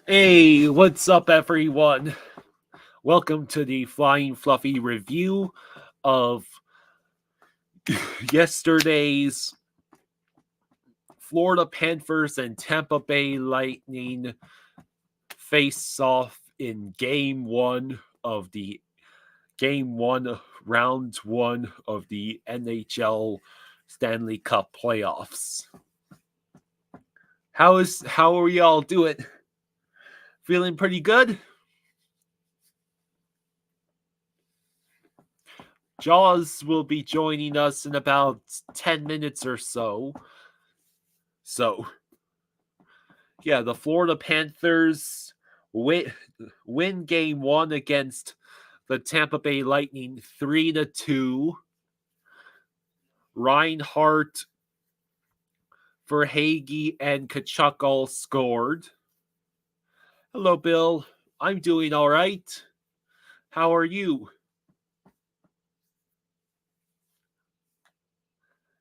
Hey, what's up, everyone? Welcome to the Flying Fluffy review of yesterday's Florida Panthers and Tampa Bay Lightning face off in round one of the NHL Stanley Cup playoffs. How are y'all doing? Feeling pretty good? Jaws will be joining us in about 10 minutes or so. Yeah, the Florida Panthers win game one against the Tampa Bay Lightning 3-2. Reinhardt, Verhage, and Kachuk all scored. Hello, Bill. I'm doing all right. How are you?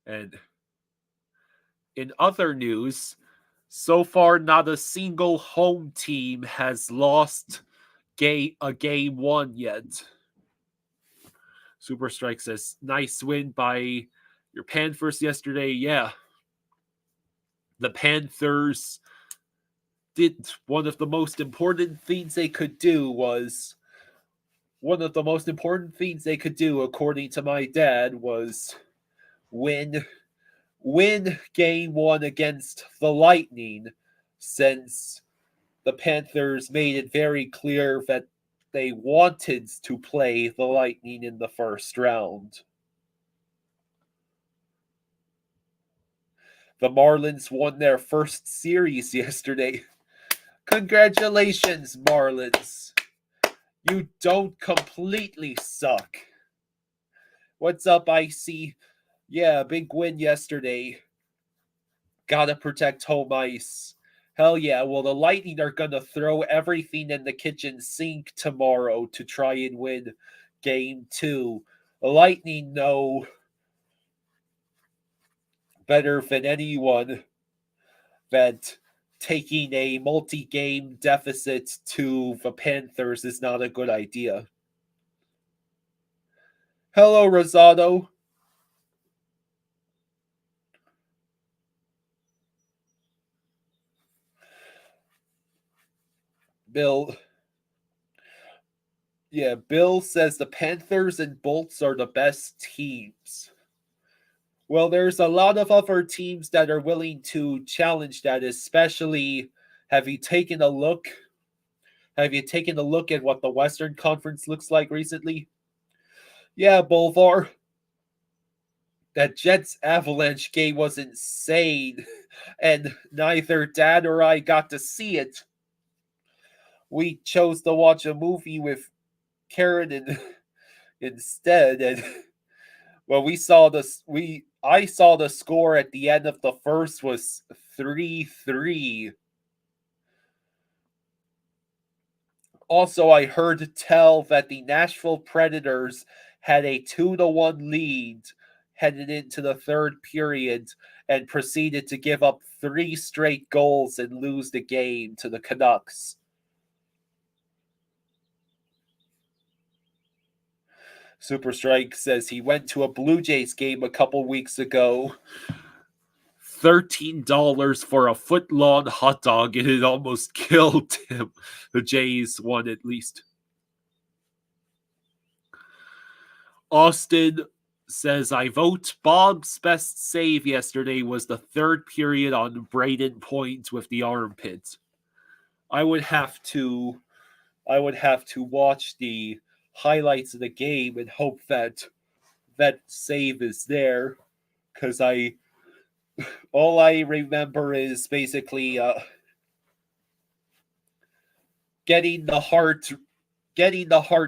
And in other news, so far not a single home team has lost a game one yet. Super Strike says, nice win by your Panthers yesterday. Yeah. The Panthers did one of the most important things they could do, according to my dad, was win game one against the Lightning, since the Panthers made it very clear that they wanted to play the Lightning in the first round. The Marlins won their first series yesterday. Congratulations, Marlins. You don't completely suck. What's up, Icy? Yeah, big win yesterday. Gotta protect home ice. Hell yeah, well, the Lightning are gonna throw everything in the kitchen sink tomorrow to try and win game two. The Lightning know better than anyone that taking a multi-game deficit to the Panthers is not a good idea. Hello, Rosado. Bill. Yeah, Bill says the Panthers and Bolts are the best teams. Well, there's a lot of other teams that are willing to challenge that, especially have you taken a look at what the Western Conference looks like recently? Yeah, Bolvar. That Jets Avalanche game was insane, and neither Dad or I got to see it. We chose to watch a movie with Karen instead, and well, I saw the score at the end of the first was 3-3. Also, I heard tell that the Nashville Predators had a 2-1 lead headed into the third period and proceeded to give up 3 straight goals and lose the game to the Canucks. Super Strike says he went to a Blue Jays game a couple weeks ago. $13 for a foot-long hot dog, and it almost killed him. The Jays won at least. Austin says, I vote Bob's best save yesterday was the third period on Braden Point with the armpit. I would have to watch the highlights of the game and hope that save is there, because all I remember is basically getting the heart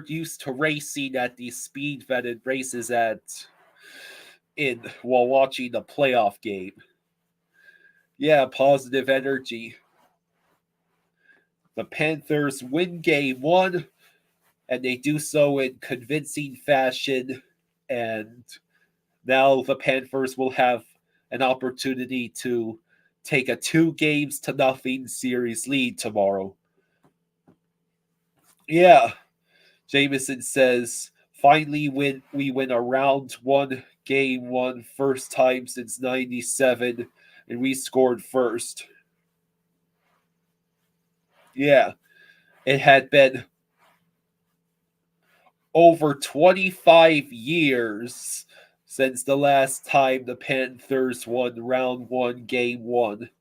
used to racing at the speed that it races at while watching the playoff game. Yeah, positive energy. The Panthers win game one, and they do so in convincing fashion, and now the Panthers will have an opportunity to take a 2-0 series lead tomorrow. Yeah, Jameson says, finally we win a round one, game one, first time since 97, and we scored first. Yeah, it had been over 25 years since the last time the Panthers won round one, game one.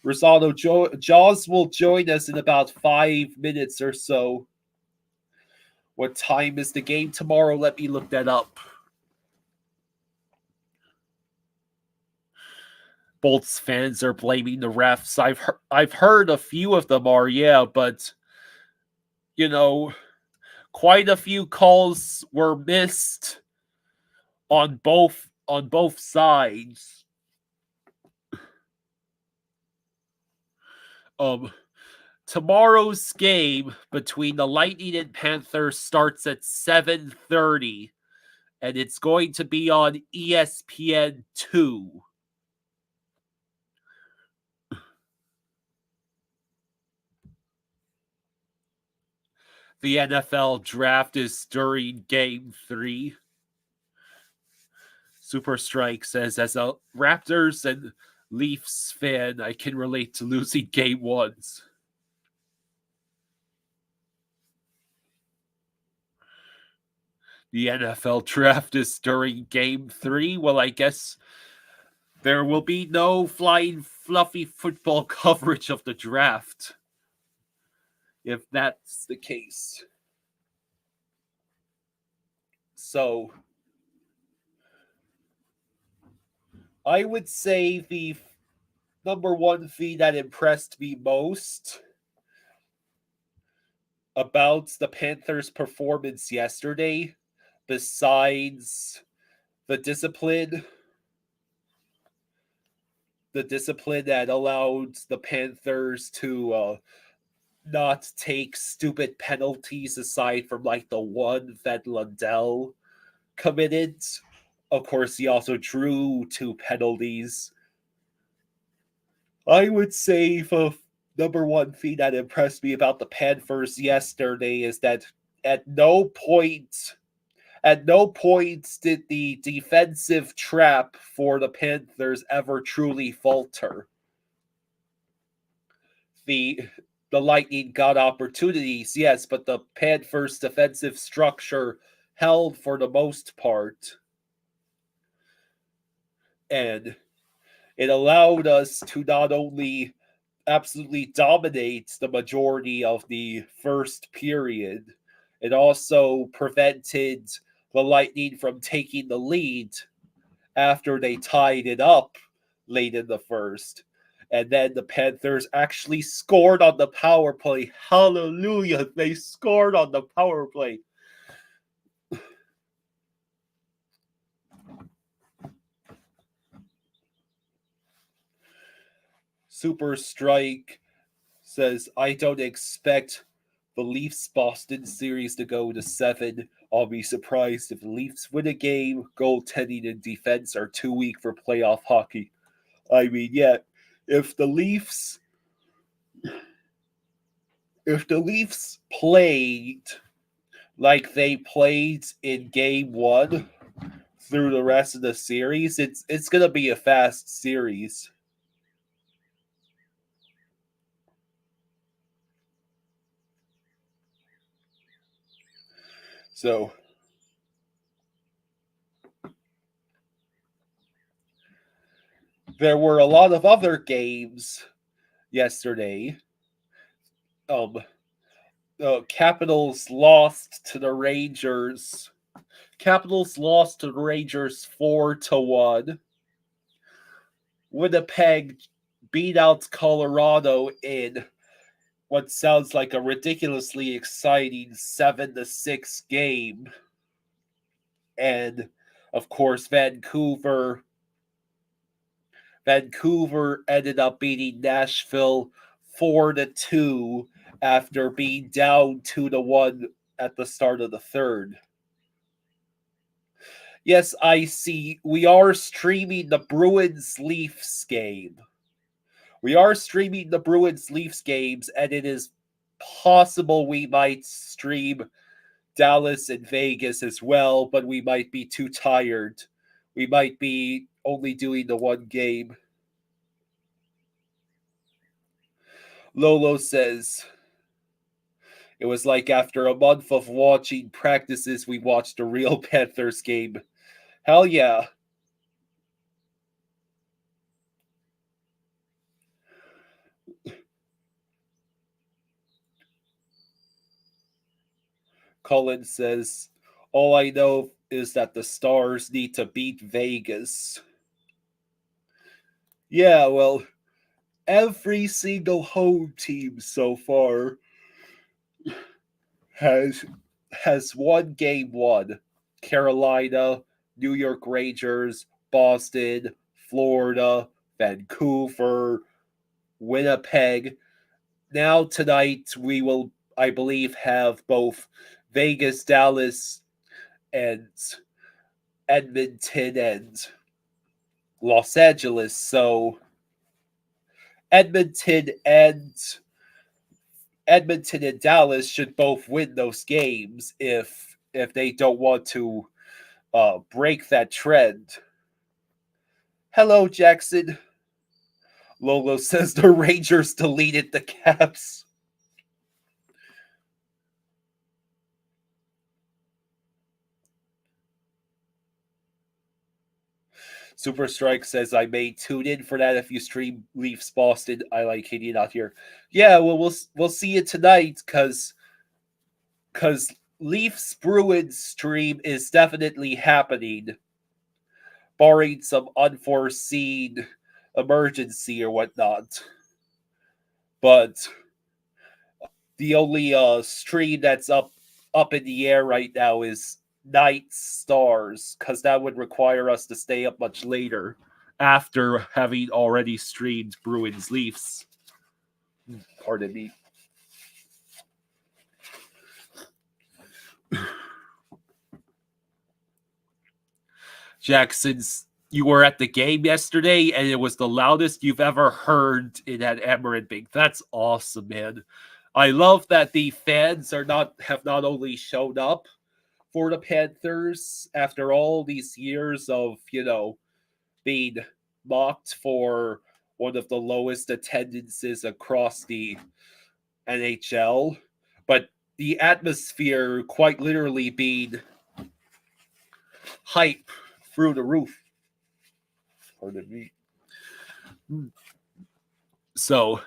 Rosaldo Jaws will join us in about 5 minutes or so. What time is the game tomorrow? Let me look that up. Bolts fans are blaming the refs. I've heard a few of them are, yeah, but you know, quite a few calls were missed on both sides. Um Tomorrow's game between the Lightning and Panthers starts at 7:30 and it's going to be on ESPN2. The NFL draft is during game 3. Super Strike says, as a Raptors and Leafs fan, I can relate to losing game ones. The NFL draft is during game 3. Well, I guess there will be no flying fluffy football coverage of the draft, if that's the case. So, I would say the number one thing that impressed me most about the Panthers' performance yesterday, besides the discipline that allowed the Panthers to not take stupid penalties, aside from like the one that Lundell committed. Of course, he also drew 2 penalties. I would say the number one thing that impressed me about the Panthers yesterday is that at no point did the defensive trap for the Panthers ever truly falter. The Lightning got opportunities, yes, but the Panthers' defensive structure held for the most part. And it allowed us to not only absolutely dominate the majority of the first period, it also prevented the Lightning from taking the lead after they tied it up late in the first. And then the Panthers actually scored on the power play. Hallelujah. They scored on the power play. Super Strike says, I don't expect the Leafs Boston series to go to 7. I'll be surprised if the Leafs win a game. Goaltending and defense are too weak for playoff hockey. I mean, yeah, if the Leafs played like they played in game 1 through the rest of the series, it's gonna be a fast series. So there were a lot of other games yesterday. Capitals lost to the Rangers. Capitals lost to the Rangers 4-1. Winnipeg beat out Colorado in what sounds like a ridiculously exciting 7-6 game. And of course, Vancouver ended up beating Nashville 4-2 after being down 2-1 at the start of the third. Yes, I see. We are streaming the Bruins Leafs game. We are streaming the Bruins Leafs games, and it is possible we might stream Dallas and Vegas as well, but we might be too tired. We might be only doing the one game. Lolo says, it was like after a month of watching practices, we watched a real Panthers game. Hell yeah. Cullen says, all I know is that the Stars need to beat Vegas. Yeah, well, every single home team so far has won game one. Carolina, New York Rangers, Boston, Florida, Vancouver, Winnipeg. Now tonight we will, I believe, have both Vegas, Dallas, and Edmonton and Los Angeles. So Edmonton and Dallas should both win those games if they don't want to break that trend. Hello, Jackson. Lolo says the Rangers deleted the Caps. Super Strike says I may tune in for that if you stream Leafs Boston. I like Katie not here. Yeah, well we'll see it tonight because Leafs Bruins stream is definitely happening, barring some unforeseen emergency or whatnot. But the only stream that's up in the air right now is Night Stars, because that would require us to stay up much later after having already streamed Bruins Leafs. Pardon me. Jackson's, you were at the game yesterday and it was the loudest you've ever heard in that Amarin Bank. That's awesome, man. I love that the fans have not only shown up for the Panthers after all these years of, being mocked for one of the lowest attendances across the NHL, but the atmosphere quite literally being hype through the roof. Pardon me. So,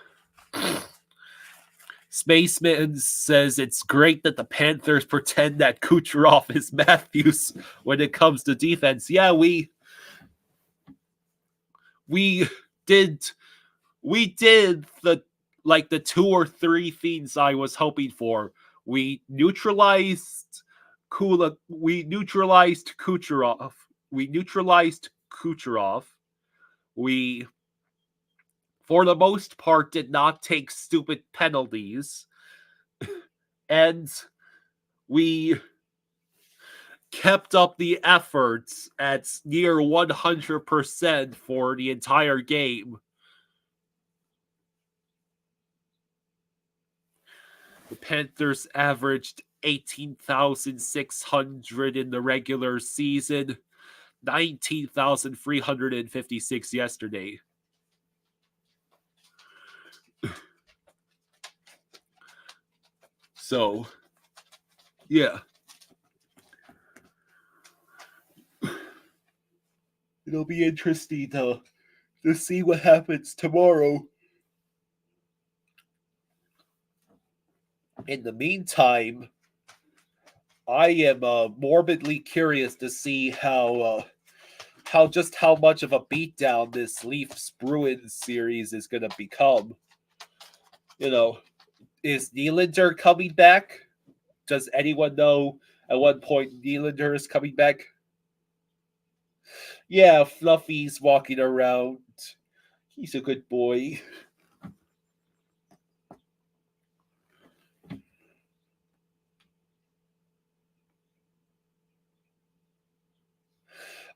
Spaceman says it's great that the Panthers pretend that Kucherov is Matthews when it comes to defense. Yeah, we did the 2 or 3 things I was hoping for. We neutralized Kucherov. We neutralized Kucherov. We, for the most part, did not take stupid penalties. And we kept up the efforts at near 100% for the entire game. The Panthers averaged 18,600 in the regular season, 19,356 yesterday. So, yeah. It'll be interesting to see what happens tomorrow. In the meantime, I am morbidly curious to see how much of a beatdown this Leafs Bruins series is going to become. Is Nylander coming back? Does anyone know at what point Nylander is coming back? Yeah, Fluffy's walking around. He's a good boy.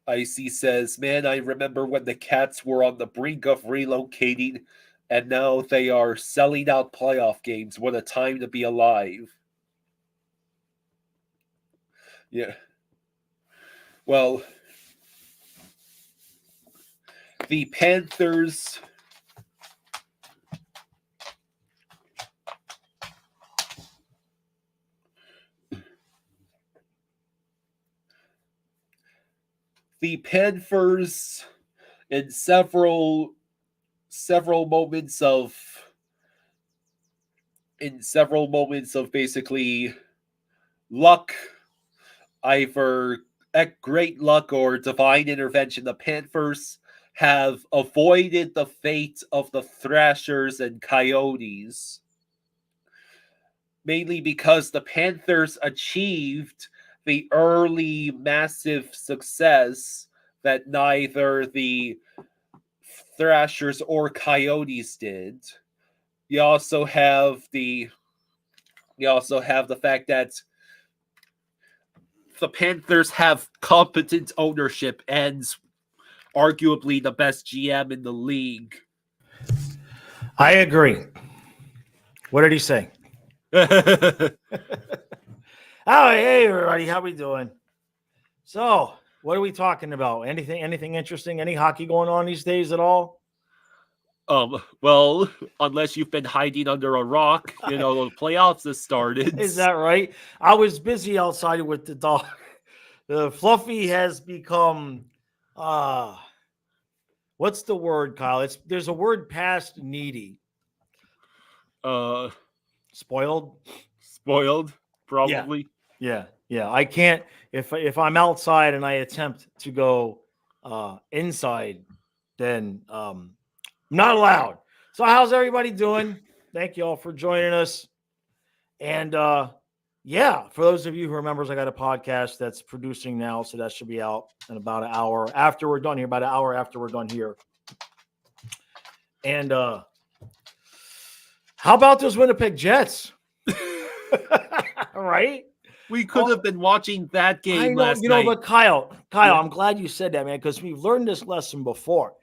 Icy says, man, I remember when the Cats were on the brink of relocating. And now they are selling out playoff games. What a time to be alive. Yeah. Well, the Panthers. The Panthers, in several moments of basically luck, either great luck or divine intervention, the Panthers have avoided the fate of the Thrashers and Coyotes, mainly because the Panthers achieved the early massive success that neither the Thrashers or Coyotes did. You also have the fact that the Panthers have competent ownership and arguably the best GM in the league. I agree. What did he say? Oh, hey everybody, how we doing? So, what are we talking about? Anything interesting? Any hockey going on these days at all? Well, unless you've been hiding under a rock, the playoffs have started. Is that right? I was busy outside with the dog. The Fluffy has become what's the word, Kyle? There's a word past needy. Spoiled, probably. Yeah. I can't if I'm outside and I attempt to go inside, then I'm not allowed. So how's everybody doing? Thank you all for joining us. And yeah, for those of you who are members, I got a podcast that's producing now, so that should be out in about an hour after we're done here. About an hour after we're done here. And how about those Winnipeg Jets? Right? We could have been watching that game last night. But Kyle, I'm glad you said that, man, because we've learned this lesson before.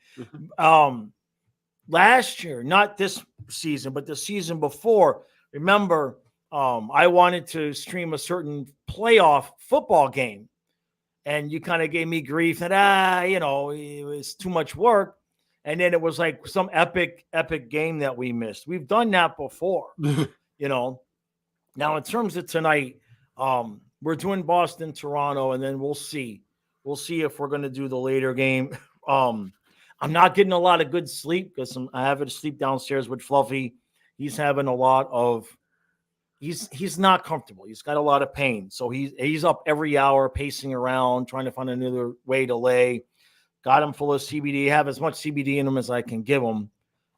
Last year, not this season, but the season before, remember, I wanted to stream a certain playoff football game, and you kind of gave me grief that, it was too much work. And then it was like some epic game that we missed. We've done that before, Now, in terms of tonight, we're doing Boston, Toronto, and then we'll see. We'll see if we're going to do the later game. I'm not getting a lot of good sleep because I have to sleep downstairs with Fluffy. He's having a lot of he's not comfortable. He's got a lot of pain. So he's up every hour, pacing around, trying to find another way to lay. Got him full of CBD. Have as much CBD in him as I can give him.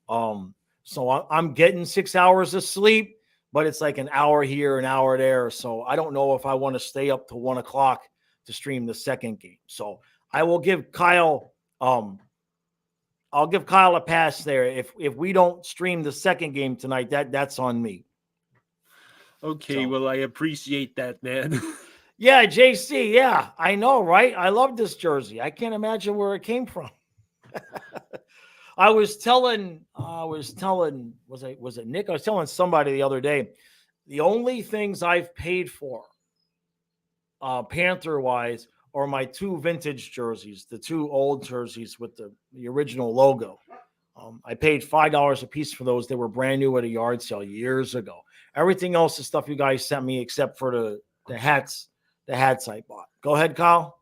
So I'm getting 6 hours of sleep, but it's like an hour here, an hour there. So I don't know if I want to stay up to 1 o'clock to stream the second game. So I will give Kyle I'll give Kyle a pass there. If we don't stream the second game tonight, that's on me. Okay, well, I appreciate that, man. Yeah, JC. Yeah, I know, right? I love this jersey. I can't imagine where it came from. Was it Nick? I was telling somebody the other day, the only things I've paid for, Panther-wise, are my two vintage jerseys, the two old jerseys with the original logo. I paid $5 a piece for those. They were brand new at a yard sale years ago. Everything else is stuff you guys sent me, except for the hats. The hats I bought. Go ahead, Kyle.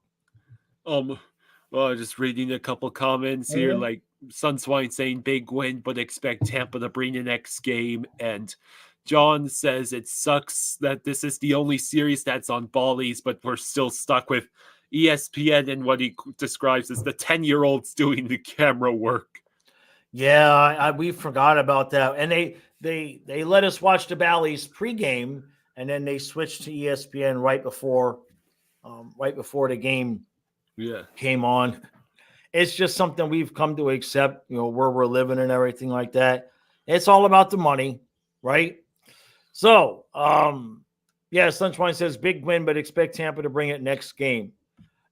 Well, just reading a couple comments here, like Sunswine saying big win, but expect Tampa to bring the next game. And John says it sucks that this is the only series that's on Bally's, but we're still stuck with ESPN and what he describes as the 10-year-olds doing the camera work. Yeah, we forgot about that. And they let us watch the Bally's pregame, and then they switched to ESPN right before the game came on. It's just something we've come to accept, where we're living and everything like that. It's all about the money, right? So, Sunshine says big win, but expect Tampa to bring it next game.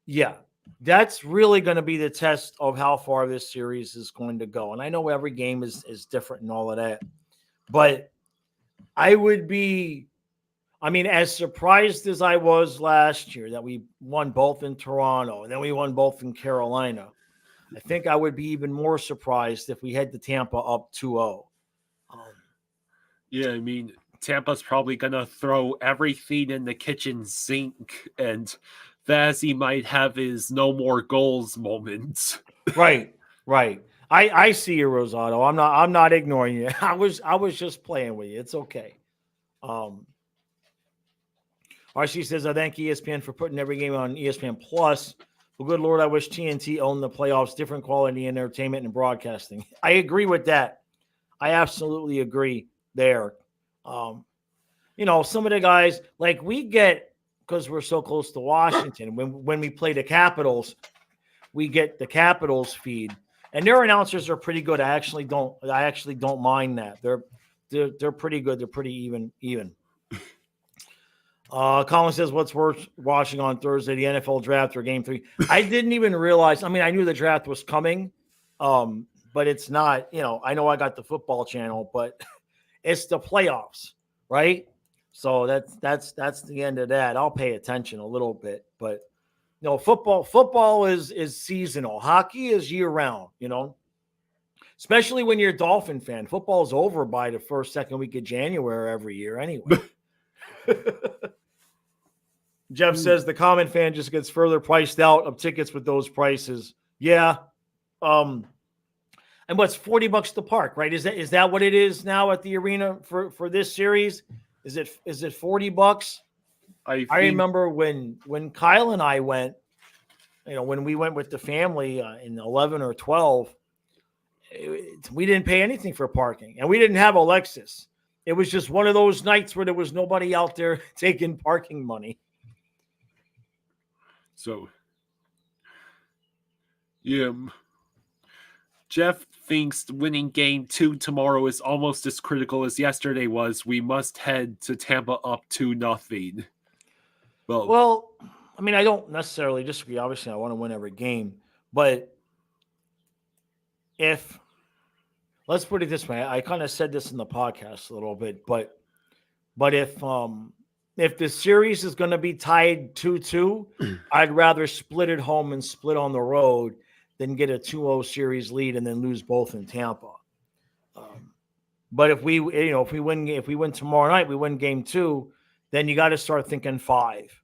Yeah, that's really going to be the test of how far this series is going to go. And I know every game is different and all of that, but I would be, as surprised as I was last year that we won both in Toronto and then we won both in Carolina, I think I would be even more surprised if we head to Tampa up 2-0. Yeah, Tampa's probably going to throw everything in the kitchen sink, and Vazzy might have his no more goals moments. Right. I see you, Rosato. I'm not ignoring you. I was just playing with you. It's okay. RC says, I thank ESPN for putting every game on ESPN Plus. Well, good Lord, I wish TNT owned the playoffs, different quality in entertainment and broadcasting. I agree with that. I absolutely agree there. Some of the guys, like we get, because we're so close to Washington, when we play the Capitals, we get the Capitals feed, and their announcers are pretty good. I actually don't mind that. They're pretty good. They're pretty even. Colin says, what's worse watching on Thursday, the NFL draft or game 3? I didn't even realize. I knew the draft was coming, but it's not, I know I got the football channel, but it's the playoffs, right? So that's the end of that. I'll pay attention a little bit, but football is seasonal. Hockey is year round, especially when you're a Dolphin fan. Football is over by the first, second week of January every year anyway. Jeff says the common fan just gets further priced out of tickets with those prices. Yeah. And what's $40 to park, right? Is that what it is now at the arena for this series? Is it $40? I remember when Kyle and I went, when we went with the family in 11 or 12, we didn't pay anything for parking, and we didn't have Alexis. It was just one of those nights where there was nobody out there taking parking money. So, yeah, Jeff thinks winning game 2 tomorrow is almost as critical as yesterday was. We must head to Tampa up 2-0. Well, I don't necessarily disagree. Obviously, I want to win every game, but let's put it this way, I kind of said this in the podcast a little bit, but if the series is going to be tied 2-2, I'd rather split at home and split on the road than get a 2-0 series lead and then lose both in Tampa. But if we win tomorrow night, we win game 2, then you got to start thinking 5,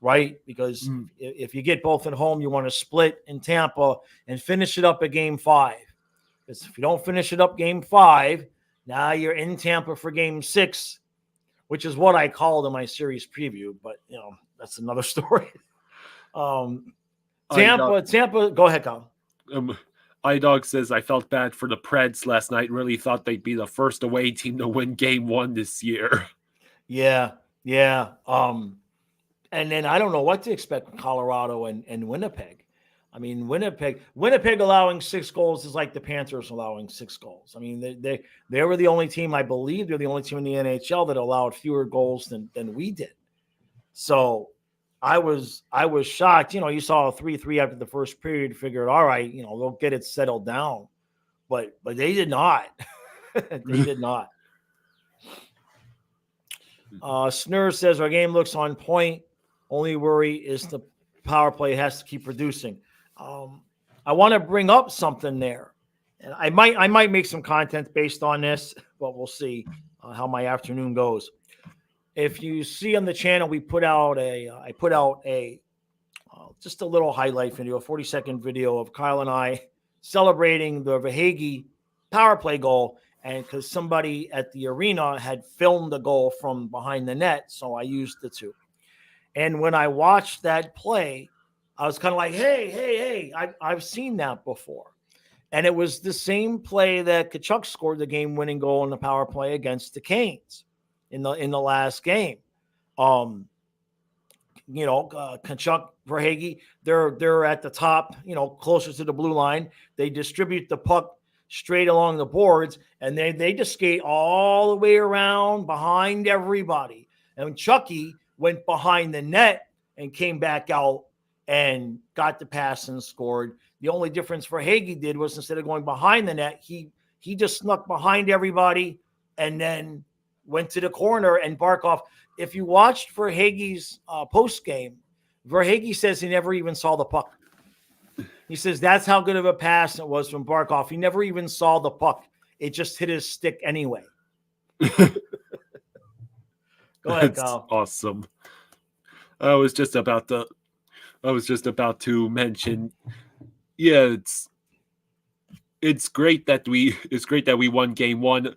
right? Because if you get both at home, you want to split in Tampa and finish it up at game 5. Because if you don't finish it up game 5, now you're in Tampa for game 6, which is what I called in my series preview, but that's another story. Tampa, go ahead, Colin. iDog says, I felt bad for the Preds last night. Really thought they'd be the first away team to win game 1 this year. Yeah. And then I don't know what to expect with Colorado and Winnipeg. Winnipeg allowing 6 goals is like the Panthers allowing 6 goals. They were the only team, I believe, they're the only team in the NHL that allowed fewer goals than we did. So I was shocked. You saw a 3-3 after the first period, figured, all right, they'll get it settled down. But they did not. They did not. Snur says our game looks on point. Only worry is the power play has to keep producing. I want to bring up something there, and I might make some content based on this, but we'll see how my afternoon goes. If you see on the channel, I put out a just a little highlight video, a 40-second video of Kyle and I celebrating the Verhaeghe power play goal, and because somebody at the arena had filmed the goal from behind the net, so I used the two. And when I watched that play, I was kind of like, hey, I've seen that before. And it was the same play that Tkachuk scored the game-winning goal in the power play against the Canes in the last game. Tkachuk, Verhaeghe, they're at the top, closer to the blue line. They distribute the puck straight along the boards, and they just skate all the way around behind everybody. And Chucky went behind the net and came back out and got the pass and scored. The only difference for Hagee did was instead of going behind the net, he just snuck behind everybody and then went to the corner and Barkov. If you watched Verhaeghe's post game, Verhaeghe says he never even saw the puck. He says that's how good of a pass it was from Barkov. He never even saw the puck. It just hit his stick anyway. Go ahead, That's Kyle. awesome. I was just about to mention, yeah, it's great that we won game one.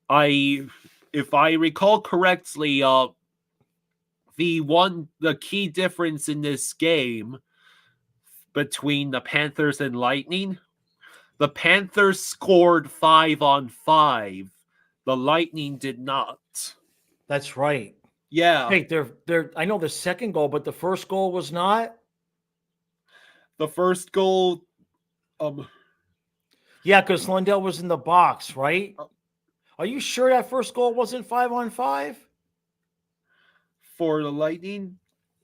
If I recall correctly, the key difference in this game between the Panthers and Lightning, the Panthers scored 5-on-5. The Lightning did not. That's right. Yeah. Hey, they're I know the second goal, but the first goal was not. The first goal, Yeah, because Lundell was in the box, right? Are you sure that first goal wasn't 5-on-5? for the Lightning,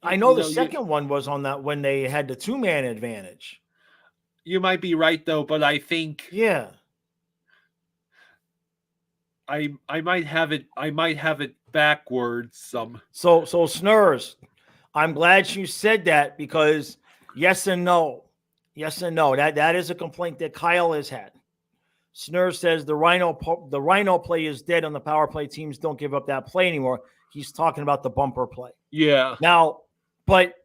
I know the second one was on that when they had the 2-man advantage. you might be right though, but I think Yeah. I might have it backwards. So Snurs, I'm glad you said that because yes and no. That is a complaint that Kyle has had. Snurs says the Rhino play is dead on the power play. Teams don't give up that play anymore. He's talking about the bumper play. Yeah. Now, but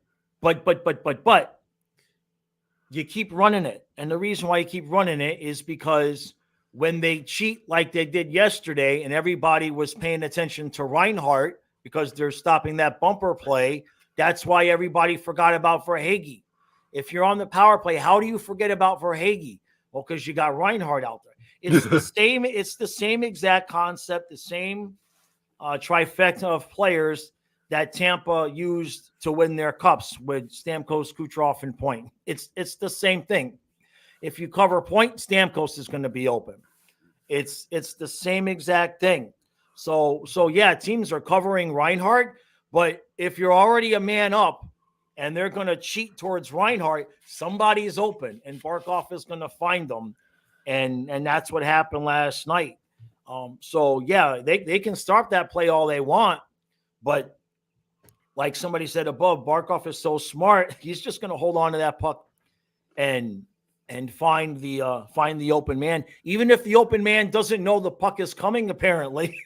you keep running it. And the reason why you keep running it is because when they cheat like they did yesterday and everybody was paying attention to Reinhart because they're stopping that bumper play, that's why everybody forgot about Verhaeghe. If you're on the power play, how do you forget about Verhaeghe? Well, because you got Reinhart out there. It's the same exact concept, the same trifecta of players that Tampa used to win their cups with Stamkos, Kucherov, and Point. It's the same thing. If you cover Point, Stamkos is going to be open. It's the same exact thing. So yeah, teams are covering Reinhart, but if you're already a man up and they're going to cheat towards Reinhart, somebody is open and Barkov is going to find them. And that's what happened last night. So yeah, they can start that play all they want, but like somebody said above, Barkov is so smart. He's just going to hold on to that puck and find the open man, even if the open man doesn't know the puck is coming. Apparently,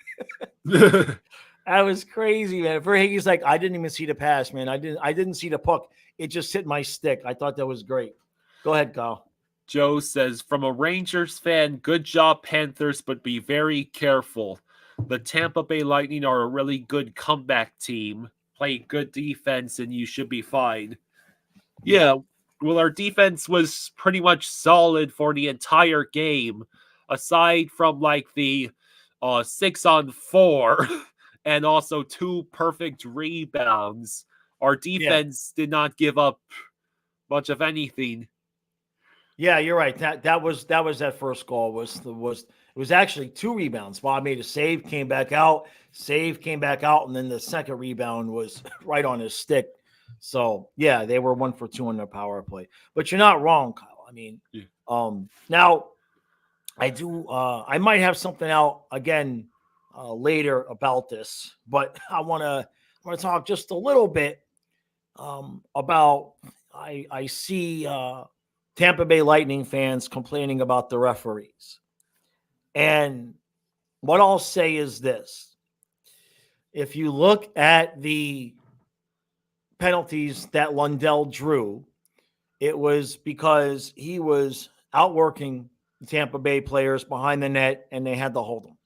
that was crazy, man. Verhaeghe's like, I didn't even see the pass, man. I didn't see the puck. It just hit my stick. I thought that was great. Go ahead, Kyle. Joe says, from a Rangers fan, good job, Panthers, but be very careful. The Tampa Bay Lightning are a really good comeback team. Play good defense, and you should be fine. Yeah, well, our defense was pretty much solid for the entire game, aside from like the 6-on-4 and also 2 perfect rebounds. Our defense did not give up much of anything. Yeah, you're right. That was that first goal it was actually 2 rebounds. Bob made a save, came back out, and then the second rebound was right on his stick. So yeah, they were 1 for 2 on their power play. But you're not wrong, Kyle. I mean, now I might have something out again later about this, but I want to talk just a little bit about I see Tampa Bay Lightning fans complaining about the referees. And what I'll say is this. If you look at the penalties that Lundell drew, it was because he was outworking the Tampa Bay players behind the net and they had to hold him.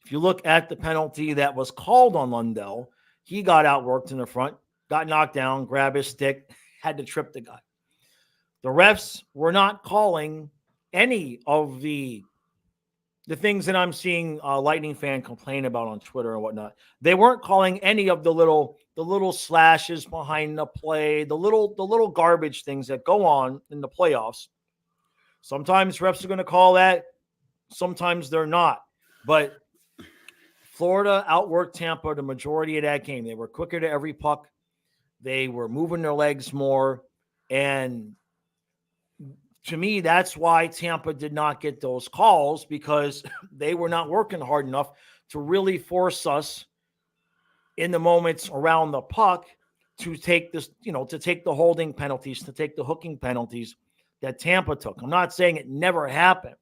If you look at the penalty that was called on Lundell, he got outworked in the front, got knocked down, grabbed his stick, had to trip the guy. The refs were not calling any of the things that I'm seeing Lightning fan complain about on Twitter and whatnot. They weren't calling any of the little slashes behind the play, the little garbage things that go on in the playoffs. Sometimes refs are going to call that. Sometimes they're not. But Florida outworked Tampa the majority of that game. They were quicker to every puck. They were moving their legs more. And to me, that's why Tampa did not get those calls, because they were not working hard enough to really force us in the moments around the puck to take this, to take the holding penalties, to take the hooking penalties that Tampa took. I'm not saying it never happened,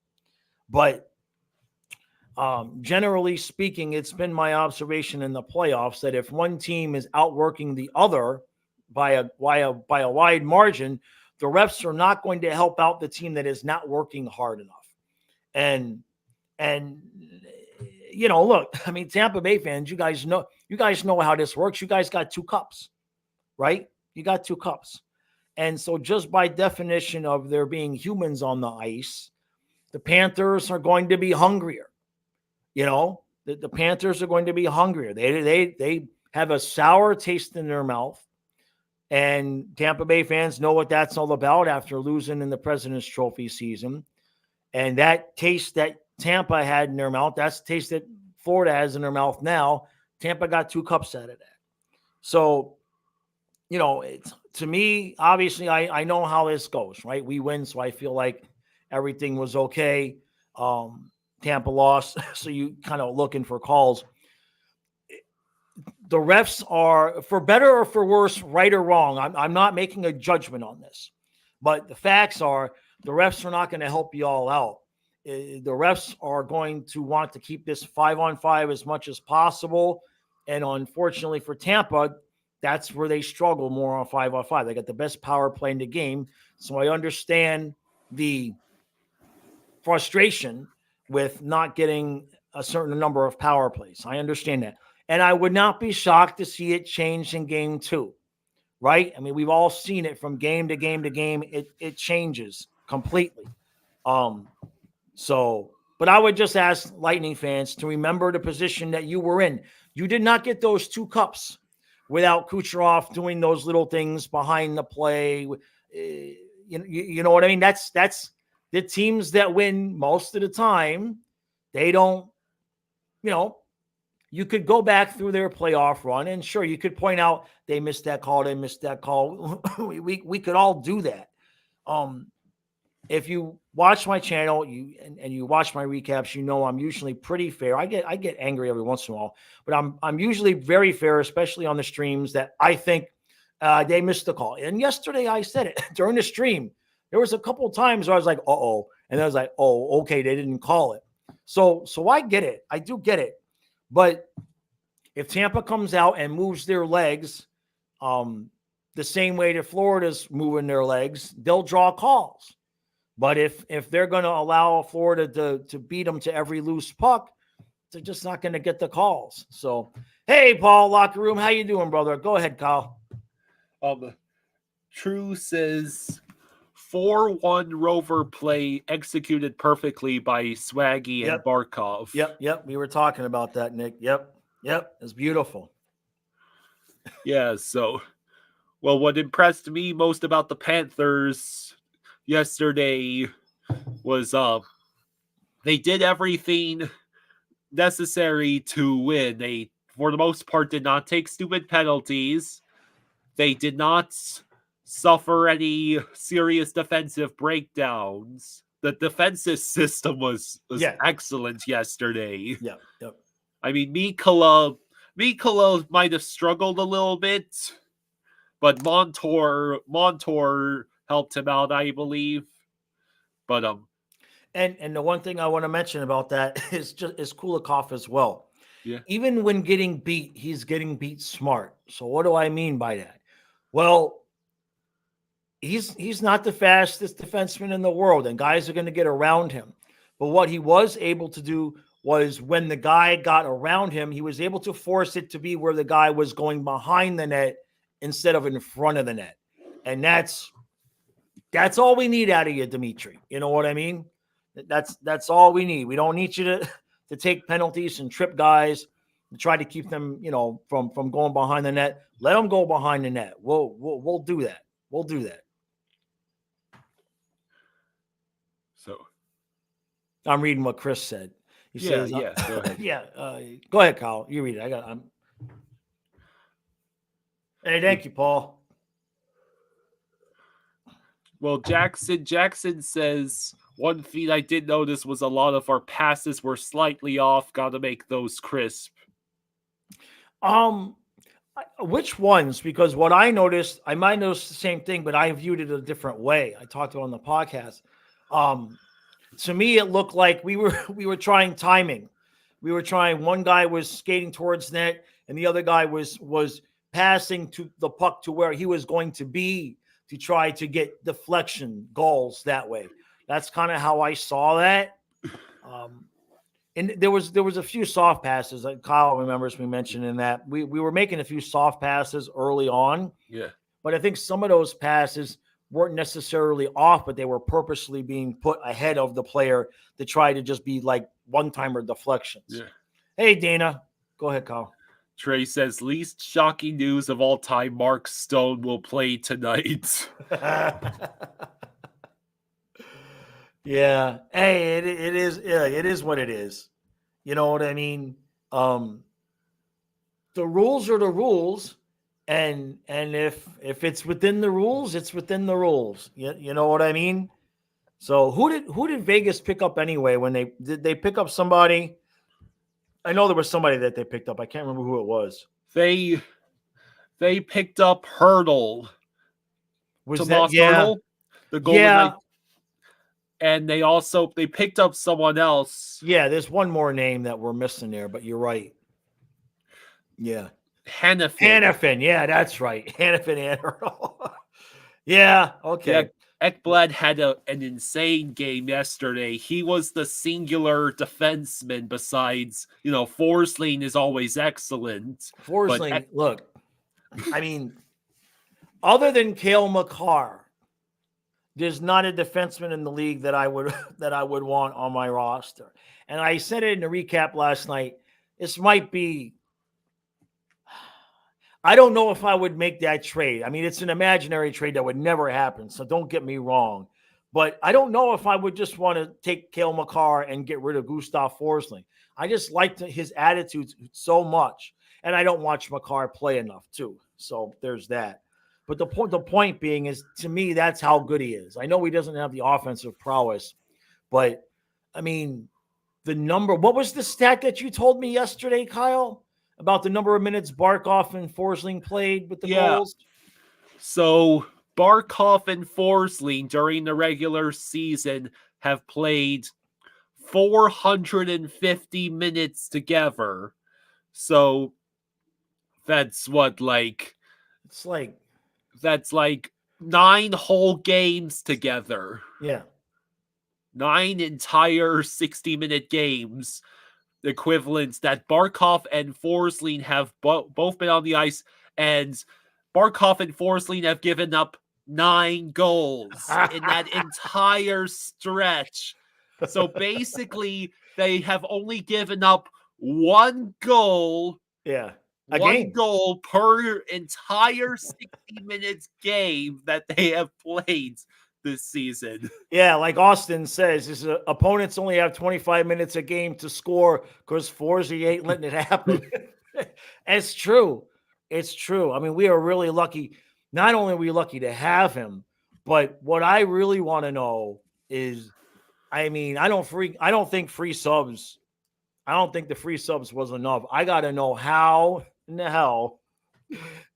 but generally speaking, it's been my observation in the playoffs that if one team is outworking the other by a wide margin, the refs are not going to help out the team that is not working hard enough. And look, I mean, Tampa Bay fans, you guys know how this works. You guys got 2 cups, right? You got 2 cups. And so just by definition of there being humans on the ice, the Panthers are going to be hungrier. The Panthers are going to be hungrier. They have a sour taste in their mouth. And Tampa Bay fans know what that's all about after losing in the President's Trophy season. And that taste that Tampa had in their mouth, that's the taste that Florida has in their mouth now. Tampa got 2 cups out of that. So, to me, obviously, I know how this goes, right? We win, so I feel like everything was okay. Tampa lost, so you kind of looking for calls. The refs are, for better or for worse, right or wrong. I'm not making a judgment on this, but the facts are the refs are not going to help you all out. The refs are going to want to keep this 5-on-5 as much as possible. And unfortunately for Tampa, that's where they struggle more on 5-on-5. They got the best power play in the game. So I understand the frustration with not getting a certain number of power plays. I understand that. And I would not be shocked to see it change in game 2, right? I mean, we've all seen it from game to game to game. It changes completely. But I would just ask Lightning fans to remember the position that you were in. You did not get those 2 cups without Kucherov doing those little things behind the play. You know what I mean? That's the teams that win most of the time. They don't, you could go back through their playoff run, and sure, you could point out they missed that call, we could all do that. If you watch my channel, you watch my recaps, I'm usually pretty fair. I get angry every once in a while, but I'm usually very fair, especially on the streams that I think they missed the call. And yesterday I said it during the stream. There was a couple of times where I was like, uh-oh. And I was like, oh, okay, they didn't call it. So I get it. I do get it. But if Tampa comes out and moves their legs the same way that Florida's moving their legs, they'll draw calls. But if they're going to allow Florida to beat them to every loose puck, they're just not going to get the calls. So, hey, Paul, locker room, how you doing, brother? Go ahead, Kyle. True says 4-1 rover play executed perfectly by Swaggy and Barkov. Yep. We were talking about that, Nick. Yep. It's beautiful. Yeah, so, well, what impressed me most about the Panthers yesterday was they did everything necessary to win. They, for the most part, did not take stupid penalties. They did not suffer any serious defensive breakdowns. The defensive system was excellent yesterday. Yep. I mean, Mikkola might have struggled a little bit, but Montour helped him out, I believe. But and the one thing I want to mention about that is Kulikov as well. Yeah. Even when getting beat, he's getting beat smart. So what do I mean by that? Well, he's not the fastest defenseman in the world, and guys are going to get around him. But what he was able to do was when the guy got around him, he was able to force it to be where the guy was going behind the net instead of in front of the net. And that's all we need out of you, Dimitri. You know what I mean? That's all we need. We don't need you to take penalties and trip guys and try to keep them, from going behind the net. Let them go behind the net. We'll do that. We'll do that. So I'm reading what Chris said. He says, go ahead. Go ahead, Kyle. You read it. Hey, thank you, Paul. Well, Jackson says one thing I did notice was a lot of our passes were slightly off. Got to make those crisp. Which ones? Because what I noticed, I might notice the same thing, but I viewed it a different way. I talked about it on the podcast. To me, it looked like we were trying timing. We were trying. One guy was skating towards net, and the other guy was passing to the puck to where he was going to be to try to get deflection goals that way. That's kind of how I saw that. And there was a few soft passes. Like Kyle remembers me mentioning that we were making a few soft passes early on. Yeah. But I think some of those passes weren't necessarily off, but they were purposely being put ahead of the player to try to just be like one-timer deflections. Yeah. Hey, Dana. Go ahead, Kyle. Trey says, least shocking news of all time, Mark Stone will play tonight. Yeah. Hey, it is what it is. You know what I mean? The rules are the rules. And if it's within the rules, it's within the rules. You know what I mean? So who did Vegas pick up anyway when they pick up somebody? I know there was somebody that they picked up. I can't remember who it was. They picked up Hurdle. Was Tomas that Hurdle? The Golden Knight. And they picked up someone else. Yeah, there's one more name that we're missing there, but you're right. Yeah. Hannafin. Yeah, that's right. Hannafin and Hurdle. Yeah, okay. Yeah. Ekblad had an insane game yesterday. He was the singular defenseman besides, Forsling is always excellent. Forsling, look, I mean, other than Cale Makar, there's not a defenseman in the league that I would want on my roster. And I said it in the recap last night. This might be, I don't know if I would make that trade. I mean, it's an imaginary trade that would never happen, so don't get me wrong. But I don't know if I would just want to take Cale Makar and get rid of Gustav Forsling. I just liked his attitude so much, and I don't watch Makar play enough too. So there's that. But the point being is, to me, that's how good he is. I know he doesn't have the offensive prowess, but I mean, what was the stat that you told me yesterday, Kyle? About the number of minutes Barkov and Forsling played with the goals? So Barkov and Forsling during the regular season have played 450 minutes together. So that's that's like 9 whole games together. Yeah. 9 entire 60-minute games. Equivalents that Barkov and Forsling have both been on the ice, and Barkov and Forsling have given up 9 goals in that entire stretch. So basically, they have only given up 1 goal. Yeah. One goal per entire 60 minutes game that they have played this season. Yeah, like Austin says, his opponents only have 25 minutes a game to score because Forsling ain't letting it happen. It's true. It's true. I mean, we are really lucky. Not only are we lucky to have him, but what I really want to know is, I mean, I don't think free subs. I don't think the free subs was enough. I got to know how in the hell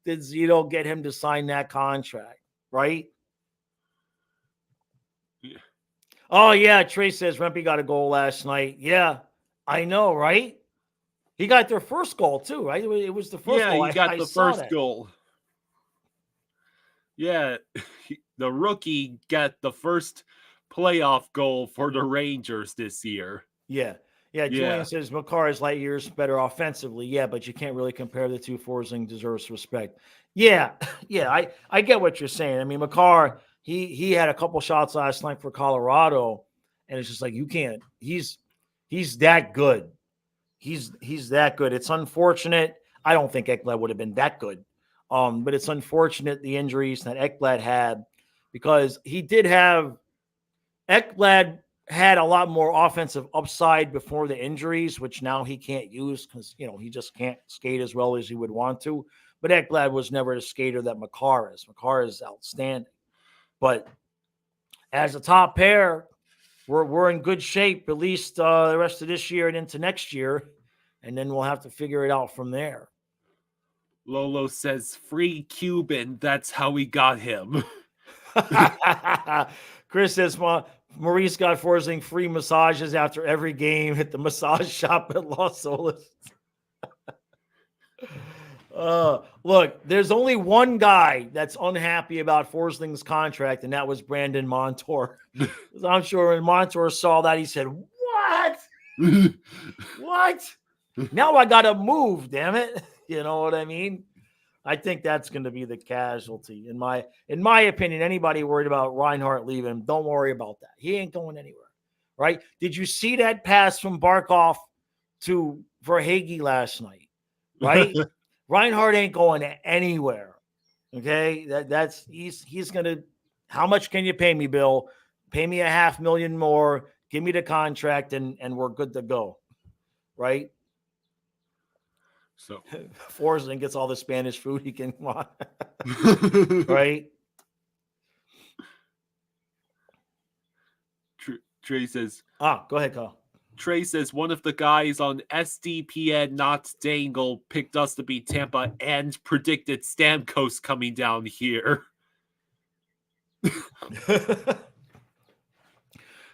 did Zito get him to sign that contract, right? Yeah. Oh, yeah. Trey says Rempe got a goal last night. Yeah, I know, right? He got their first goal, too, right? It was the first goal. Yeah, he got the first goal. Yeah, the rookie got the first playoff goal for the Rangers this year. Yeah. Yeah, Julian says Makar is light years better offensively. Yeah, but you can't really compare the two. Forsling deserves respect. Yeah, I get what you're saying. I mean, Makar, he had a couple shots last night for Colorado, and it's just like you can't. He's that good. He's that good. It's unfortunate. I don't think Ekblad would have been that good. But it's unfortunate the injuries that Ekblad had, because Ekblad had a lot more offensive upside before the injuries, which now he can't use because, he just can't skate as well as he would want to. But Ekblad was never the skater that Makar is. Makar is outstanding. But as a top pair, we're in good shape, at least the rest of this year and into next year. And then we'll have to figure it out from there. Lolo says, free Cuban. That's how we got him. Chris says, Maurice got Forsling free massages after every game at the massage shop at Los Olas. Look, there's only one guy that's unhappy about Forsling's contract, and that was Brandon Montour. I'm sure when Montour saw that, he said, what? What? Now I got to move, damn it. You know what I mean? I think that's going to be the casualty. In my opinion, anybody worried about Reinhart leaving, don't worry about that. He ain't going anywhere, right? Did you see that pass from Barkov to Verhaeghe last night, right? Reinhart ain't going anywhere, okay? He's going to – how much can you pay me, Bill? Pay me $500,000 more, give me the contract, and we're good to go, right? So Forsling gets all the Spanish food he can want. Right? Trey says, go ahead, Kyle. Trey says one of the guys on SDPN, not Dangle, picked us to beat Tampa and predicted Stamkos coming down here.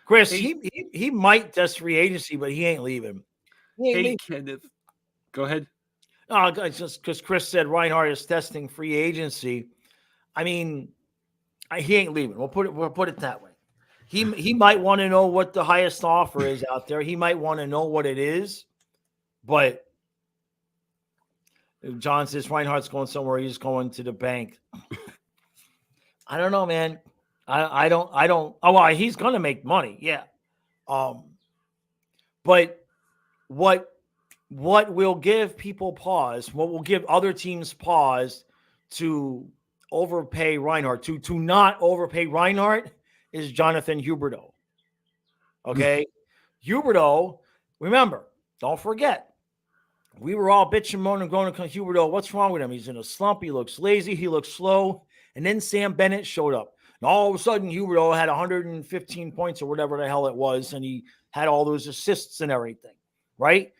Chris, he might test free agency, but he ain't leaving. Kenneth, go ahead. Oh, just because Chris said Reinhart is testing free agency. I mean, he ain't leaving. We'll put it that way. He might want to know what the highest offer is out there. He might want to know what it is. But John says Reinhardt's going somewhere. He's going to the bank. I don't know, man. I don't. Oh, well, he's going to make money. Yeah. But what will give people pause, what will give other teams pause to overpay Reinhart, to not overpay Reinhart, is Jonathan Huberdeau. Okay? Huberdeau, remember, don't forget, we were all bitching, moaning, going to Huberdeau. What's wrong with him? He's in a slump. He looks lazy. He looks slow. And then Sam Bennett showed up. And all of a sudden, Huberdeau had 115 points or whatever the hell it was, and he had all those assists and everything, right?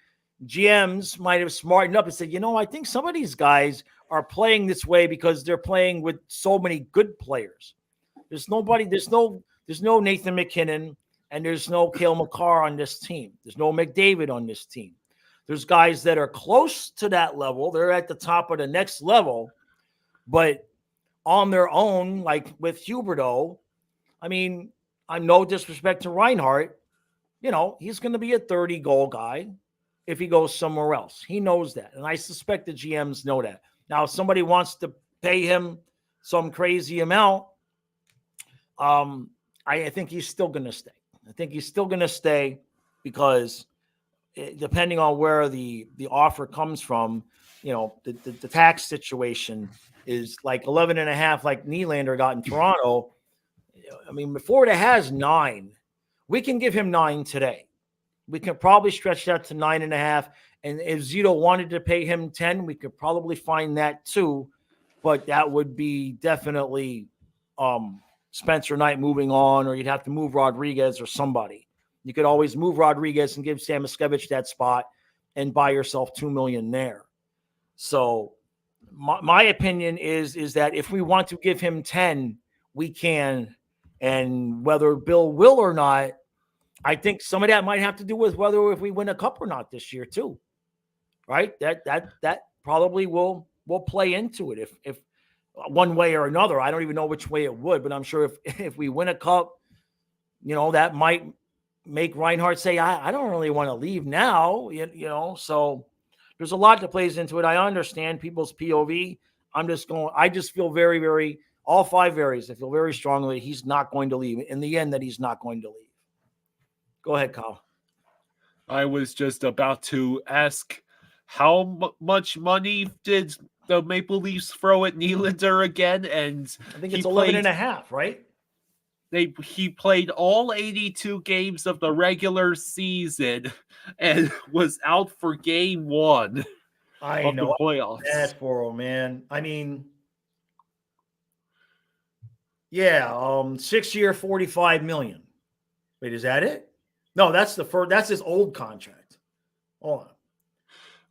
GMs might have smartened up and said, I think some of these guys are playing this way because they're playing with so many good players. There's no Nathan McKinnon, and there's no Cale Makar on this team. There's no McDavid on this team. There's guys that are close to that level. They're at the top of the next level, but on their own, like with Huberdeau, I mean, I'm no disrespect to Reinhart. He's going to be a 30-goal guy if he goes somewhere else. He knows that. And I suspect the GMs know that. Now, if somebody wants to pay him some crazy amount, I think he's still going to stay. I think he's still going to stay because depending on where the offer comes from, the tax situation is like 11.5, like Nylander got in Toronto. I mean, Florida has 9. We can give him 9 today. We can probably stretch that to 9.5. And if Zito wanted to pay him 10, we could probably find that too. But that would be definitely Spencer Knight moving on, or you'd have to move Rodriguez or somebody. You could always move Rodriguez and give Samoskevich that spot and buy yourself $2 million there. So my opinion is that if we want to give him 10, we can. And whether Bill will or not, I think some of that might have to do with whether if we win a cup or not this year too, right? That probably will play into it if one way or another. I don't even know which way it would, but I'm sure if we win a cup, that might make Reinhart say, I don't really want to leave now, so there's a lot that plays into it. I understand people's POV. I just feel very, very, all 5 areas, I feel very strongly he's not going to leave. In the end, that he's not going to leave. Go ahead, Kyle. I was just about to ask, how much money did the Maple Leafs throw at Nylander again? And I think it's 11.5, right? He played all 82 games of the regular season and was out for game 1. I of the know. playoffs. That's for him, man. I mean, yeah, 6-year, $45 million. Wait, is that it? No, that's the first. That's his old contract. Hold on.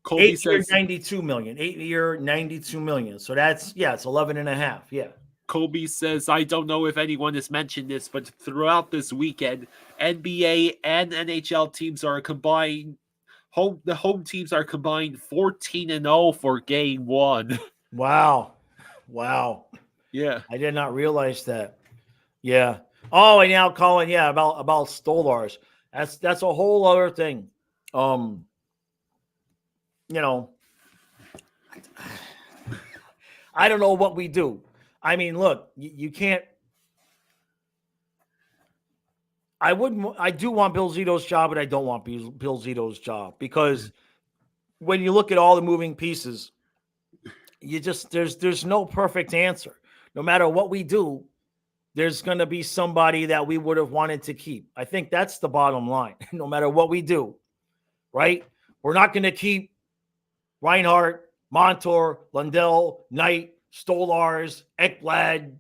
Colby 8-year, says, $92 million. 8-year, $92 million. So that's, it's 11 and a half. Yeah. Colby says, I don't know if anyone has mentioned this, but throughout this weekend, NBA and NHL teams are combined. The home teams are combined 14-0 for game one. Wow. Yeah. I did not realize that. Yeah. Oh, and now Colin, about Stolars. That's a whole other thing. You know, I don't know what we do. I mean, look, you can't. I do want Bill Zito's job, but I don't want Bill Zito's job because when you look at all the moving pieces, there's no perfect answer. No matter what we do, there's going to be somebody that we would have wanted to keep. I think that's the bottom line. No matter what we do, right? We're not going to keep Reinhardt, Montour, Lundell, Knight, Stolars, Ekblad.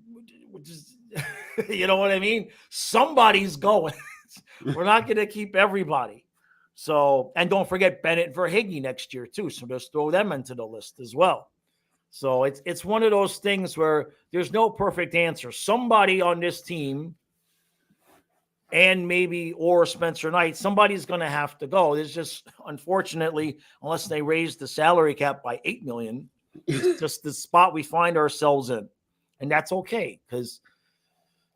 You know what I mean? Somebody's going. We're not going to keep everybody. So, and don't forget Bennett and Verhaeghe next year too. So just throw them into the list as well. So it's one of those things where there's no perfect answer. Somebody on this team, and maybe or Spencer Knight, somebody's going to have to go. There's just, unfortunately, unless they raise the salary cap by $8 million, it's just the spot we find ourselves in, and that's okay because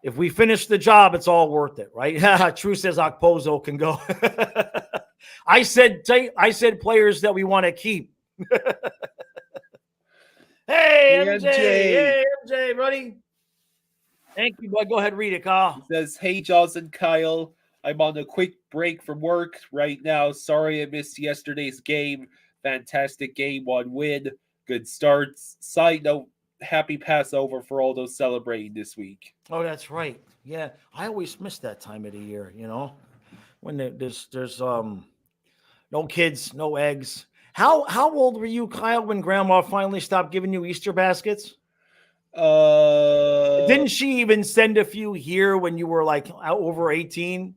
if we finish the job, it's all worth it, right? True says Okposo can go. I said players that we want to keep. Hey, MJ. Hey, MJ, buddy. Thank you, bud. Go ahead, read it, Kyle. It says, hey, Jaws and Kyle. I'm on a quick break from work right now. Sorry I missed yesterday's game. Fantastic game, 1 win. Good starts. Side note, happy Passover for all those celebrating this week. Oh, that's right. Yeah, I always miss that time of the year, when there's no kids, no eggs. How old were you, Kyle, when Grandma finally stopped giving you Easter baskets? Didn't she even send a few here when you were like over 18?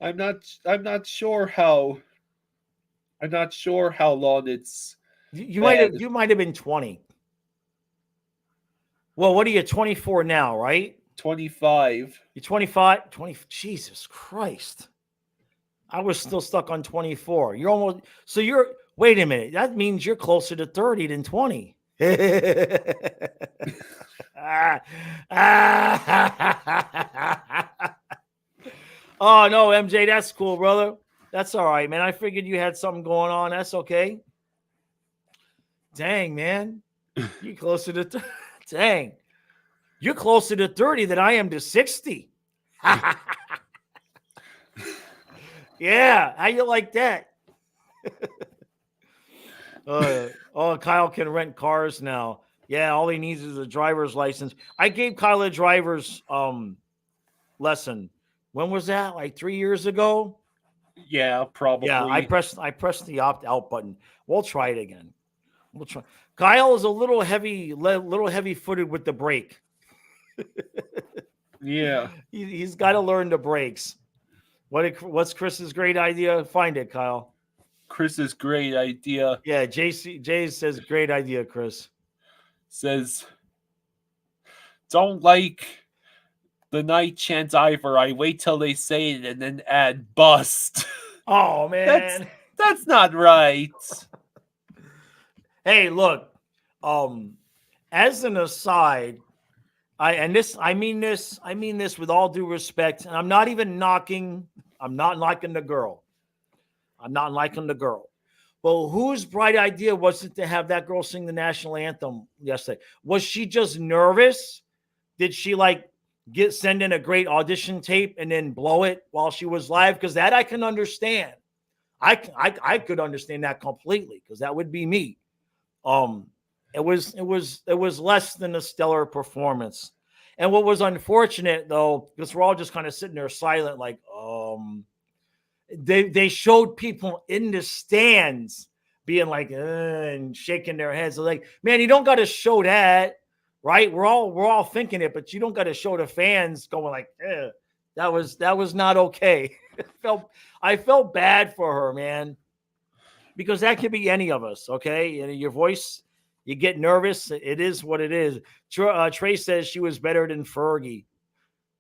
I'm not sure how long it's. You might have been 20. Well, what are you, 24 now, right? 25. You're 25? 20. Jesus Christ. I was still stuck on 24. Wait a minute. That means you're closer to 30 than 20. Oh, no, MJ, that's cool, brother. That's all right, man. I figured you had something going on. That's okay. Dang, man. You're closer to dang. You're closer to 30 than I am to 60. Yeah, how you like that? Kyle can rent cars now. Yeah, all he needs is a driver's license. I gave Kyle a driver's lesson. When was that? Like 3 years ago? Yeah, probably. Yeah, I pressed the opt-out button. We'll try it again. We'll try. Kyle is a little heavy-footed with the brake. Yeah. He's got to learn the brakes. What's Chris's great idea? Find it, Kyle. Chris's great idea. Yeah, Jay says great idea, Chris. Says, don't like the night chant Ivor. I wait till they say it and then add bust. Oh, man. That's not right. Hey, look. As an aside, I mean this with all due respect, and I'm not knocking the girl. Well, whose bright idea was it to have that girl sing the national anthem yesterday? Was she just nervous? Did she send in a great audition tape and then blow it while she was live? Because that I can understand. I could understand that completely because that would be me. It was less than a stellar performance. And what was unfortunate though, because we're all just kind of sitting there silent, they showed people in the stands being like and shaking their heads. So like, man, you don't got to show that, right? We're all thinking it, but you don't got to show the fans going like, that was not okay. I felt bad for her, man, because that could be any of us. Okay, and your voice, you get nervous. It is what it is. Trey says she was better than Fergie.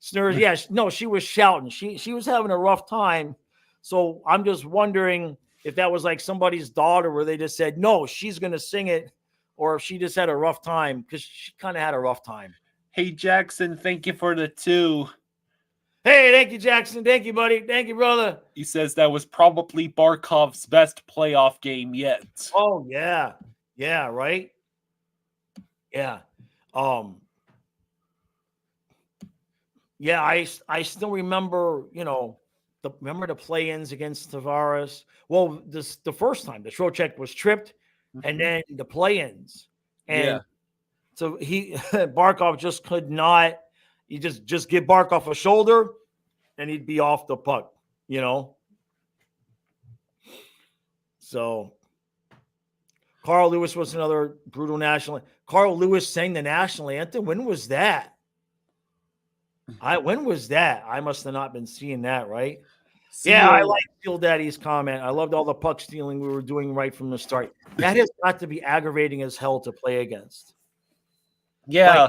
Snurs, yeah, no, she was shouting. She was having a rough time. So I'm just wondering if that was like somebody's daughter where they just said, no, she's going to sing it, or if she just had a rough time, because she kind of had a rough time. Hey, Jackson, thank you for the 2. Hey, thank you, Jackson. Thank you, buddy. Thank you, brother. He says that was probably Barkov's best playoff game yet. Oh, yeah. Yeah, right? Yeah. Yeah, I still remember, remember the play-ins against Tavares? Well, the first time the Trocheck was tripped, and then the play-ins. And so Barkov just could not. You just give Barkov a shoulder, and he'd be off the puck, So Carl Lewis was another brutal national. Carl Lewis sang the national anthem. When was that? When was that? I must have not been seeing that, right? Yeah, I like Steel Daddy's comment. I loved all the puck stealing we were doing right from the start. That has got to be aggravating as hell to play against. Yeah.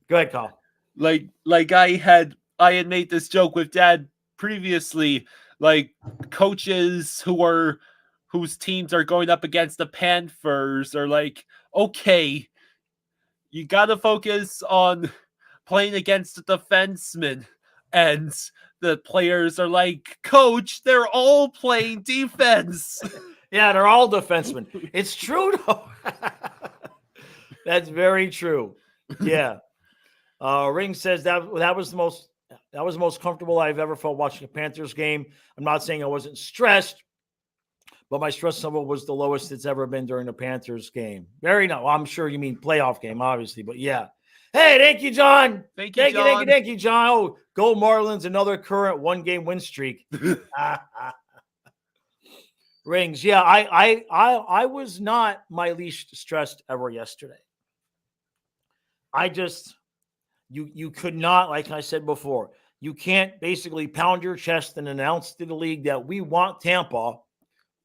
Go ahead, Kyle. Like I had made this joke with Dad previously. Like coaches whose teams are going up against the Panthers are like, okay, you got to focus on playing against the defensemen. And the players are like, Coach, they're all playing defense. Yeah, they're all defensemen. It's true, though. That's very true. Yeah. Ring says that was the most comfortable I've ever felt watching a Panthers game. I'm not saying I wasn't stressed, but my stress level was the lowest it's ever been during a Panthers game. Well, I'm sure you mean playoff game, obviously, but yeah. Hey, thank you, John. Thank you, John. Thank you, John. Oh, go Marlins, another current 1-game win streak. Rings. Yeah, I was not my least stressed ever yesterday. I just you could not, like I said before, you can't basically pound your chest and announce to the league that we want Tampa,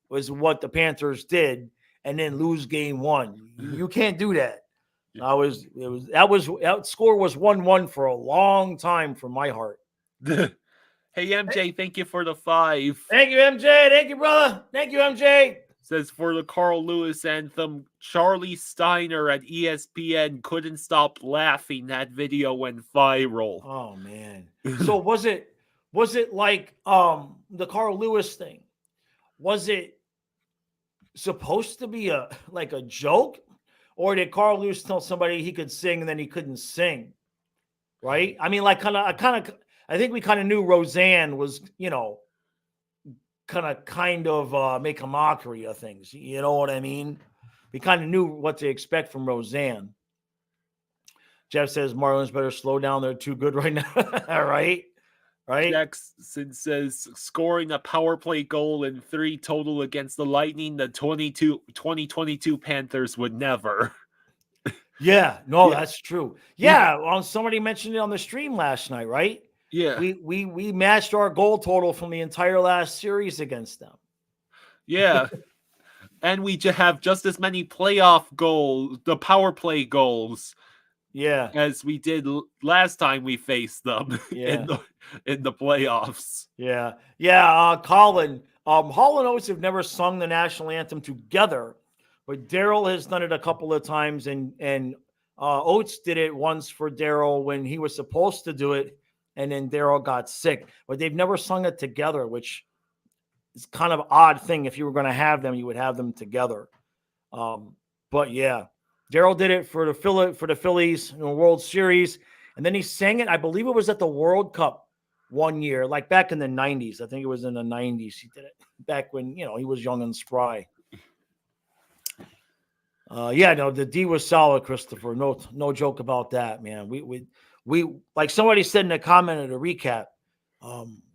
was what the Panthers did, and then lose game 1. You can't do that. That score was 1-1 for a long time from my heart. Hey, MJ, thank you for the 5. Thank you, MJ. Thank you, brother. Thank you, MJ. Says for the Carl Lewis anthem, Charlie Steiner at ESPN couldn't stop laughing. That video went viral. Oh man. So was it like the Carl Lewis thing? Was it supposed to be a joke? Or did Carl Lewis tell somebody he could sing and then he couldn't sing? Right? I mean, I think we kind of knew Roseanne was, kind of make a mockery of things. You know what I mean? We kind of knew what to expect from Roseanne. Jeff says Marlins better slow down. They're too good right now. Right? Jackson says scoring a power play goal in 3 total against the Lightning, the 2022 Panthers would never. Yeah, no, that's true. Yeah, well, somebody mentioned it on the stream last night, right? Yeah. We matched our goal total from the entire last series against them. Yeah. And we have just as many playoff goals, the power play goals. Yeah. As we did last time we faced them in the playoffs. Yeah. Yeah. Colin, Hall and Oates have never sung the national anthem together, but Daryl has done it a couple of times, and Oates did it once for Daryl when he was supposed to do it, and then Daryl got sick. But they've never sung it together, which is kind of an odd thing. If you were going to have them, you would have them together. But yeah. Daryl did it for the Phillies in the World Series, and then he sang it. I believe it was at the World Cup one year, like back in the 90s. I think it was in the 90s he did it, back when he was young and spry. The D was solid, Christopher. No joke about that, man. We like somebody said in the comment of the recap,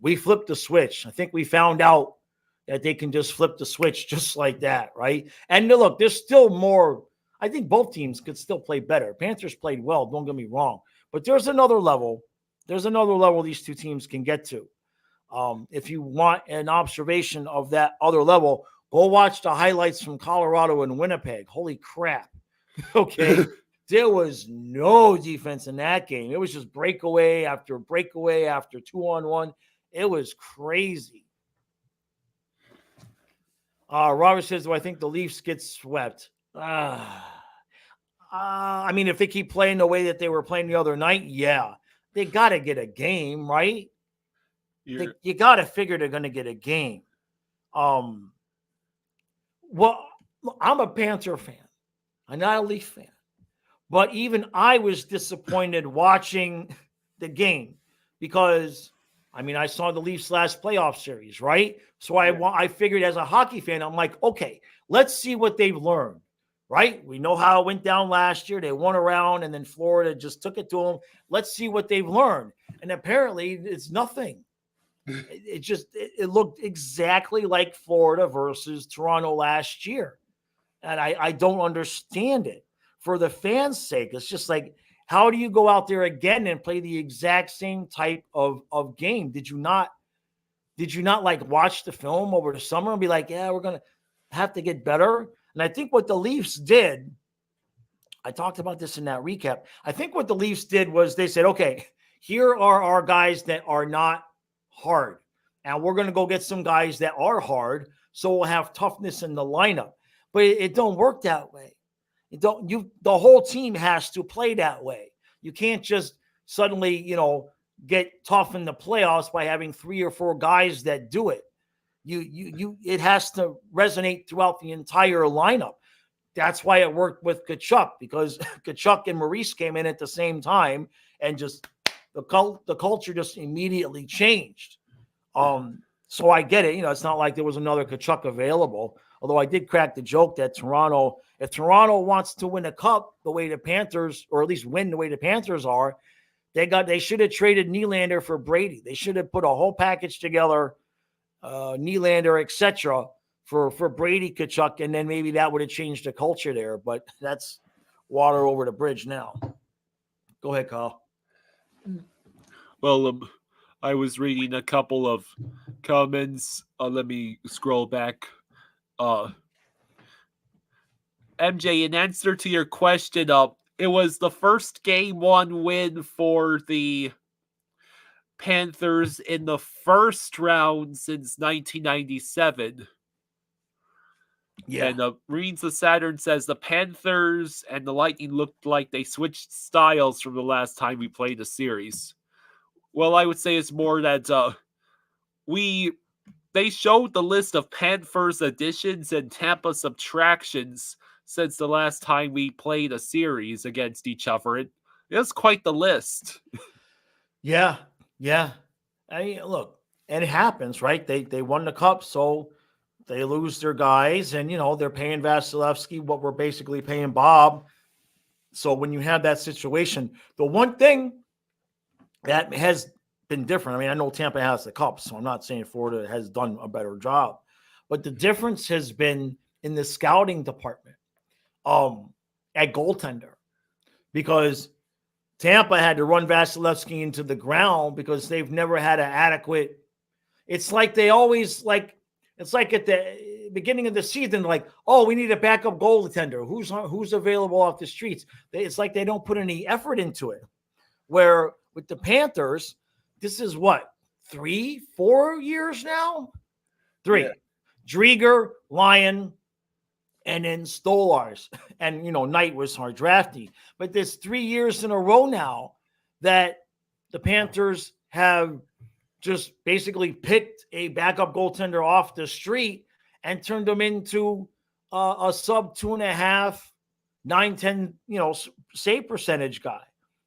we flipped the switch. I think we found out that they can just flip the switch just like that, right? And look, there's still more. I think both teams could still play better. Panthers played well, don't get me wrong. But there's another level. There's another level these two teams can get to. If you want an observation of that other level, go watch the highlights from Colorado and Winnipeg. Holy crap. Okay. There was no defense in that game. It was just breakaway after 2-on-1. It was crazy. Robert says, do I think the Leafs get swept? I mean, if they keep playing the way that they were playing the other night, yeah. They got to get a game, right? You got to figure they're going to get a game. Well, I'm a Panther fan. I'm not a Leaf fan. But even I was disappointed watching the game because, I mean, I saw the Leafs last playoff series, right? So I figured as a hockey fan, I'm like, okay, let's see what they've learned, right? We know how it went down last year. They won around and then Florida just took it to them. Let's see what they've learned. And apparently it's nothing. It looked exactly like Florida versus Toronto last year. And I don't understand it. For the fans' sake, it's just like, how do you go out there again and play the exact same type of game? Did you not like watch the film over the summer and be like, yeah, we're going to have to get better? And I think what the Leafs did, I talked about this in that recap. I think what the Leafs did was they said, okay, here are our guys that are not hard. And we're going to go get some guys that are hard. So we'll have toughness in the lineup, but it don't work that way. The whole team has to play that way. You can't just suddenly, get tough in the playoffs by having 3 or 4 guys that do it. It has to resonate throughout the entire lineup. That's why it worked with Tkachuk, because Tkachuk and Maurice came in at the same time and just the culture just immediately changed. So I get it. It's not like there was another Tkachuk available. Although I did crack the joke that if Toronto wants to win a cup the way the Panthers, or at least win the way the Panthers are, they should have traded Nylander for Brady. They should have put a whole package together, Nylander, etc., for Brady, Tkachuk, and then maybe that would have changed the culture there. But that's water over the bridge now. Go ahead, Kyle. Well, I was reading a couple of comments. Let me scroll back. MJ, in answer to your question, it was the first Game 1 win for the Panthers in the first round since 1997. Yeah. And Marines of Saturn says the Panthers and the Lightning looked like they switched styles from the last time we played a series. Well, I would say it's more that they showed the list of Panthers additions and Tampa subtractions since the last time we played a series against each other. It was quite the list. Yeah. I mean, look, and it happens, right? They won the cup, so they lose their guys, and they're paying Vasilevsky what we're basically paying Bob. So when you have that situation, the one thing that has been different, I mean, I know Tampa has the cup, so I'm not saying Florida has done a better job, but the difference has been in the scouting department at goaltender, because Tampa had to run Vasilevsky into the ground because they've never had an adequate. It's like they always it's like at the beginning of the season, like, oh, we need a backup goaltender. Who's available off the streets? It's like they don't put any effort into it. Where with the Panthers, this is what, 3-4 years now? 3. Yeah. Drieger, Lyon, and then Stolars. And, Knight was our draftee. But there's 3 years in a row now that the Panthers have just basically picked a backup goaltender off the street and turned him into a sub 2.5, 9-10, save percentage guy.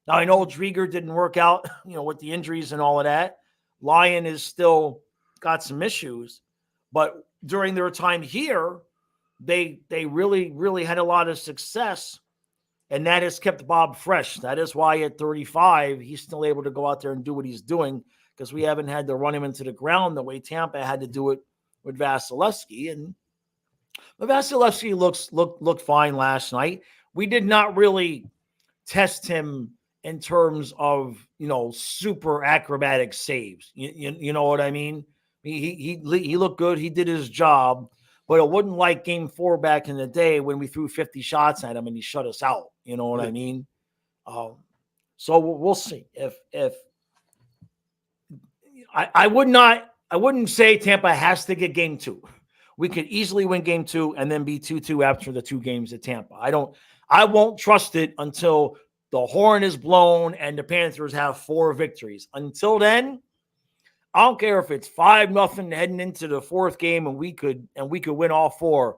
Now, I know Drieger didn't work out, with the injuries and all of that. Lyon is still got some issues. But during their time here, they really, really had a lot of success. And that has kept Bob fresh. That is why at 35, he's still able to go out there and do what he's doing, because we haven't had to run him into the ground the way Tampa had to do it Vasilevsky, and Vasilevsky looked fine last night. We did not really test him in terms of super acrobatic saves. You know what I mean? He looked good. He did his job, but it wasn't like Game 4 back in the day when we threw 50 shots at him and he shut us out. You know what I mean? So we'll see. If I wouldn't say Tampa has to get Game 2. We could easily win Game 2 and then be 2-2 after the 2 games at Tampa. I won't trust it until the horn is blown and the Panthers have 4 victories. Until then, I don't care if it's 5-0 heading into the 4th game and we could win all 4.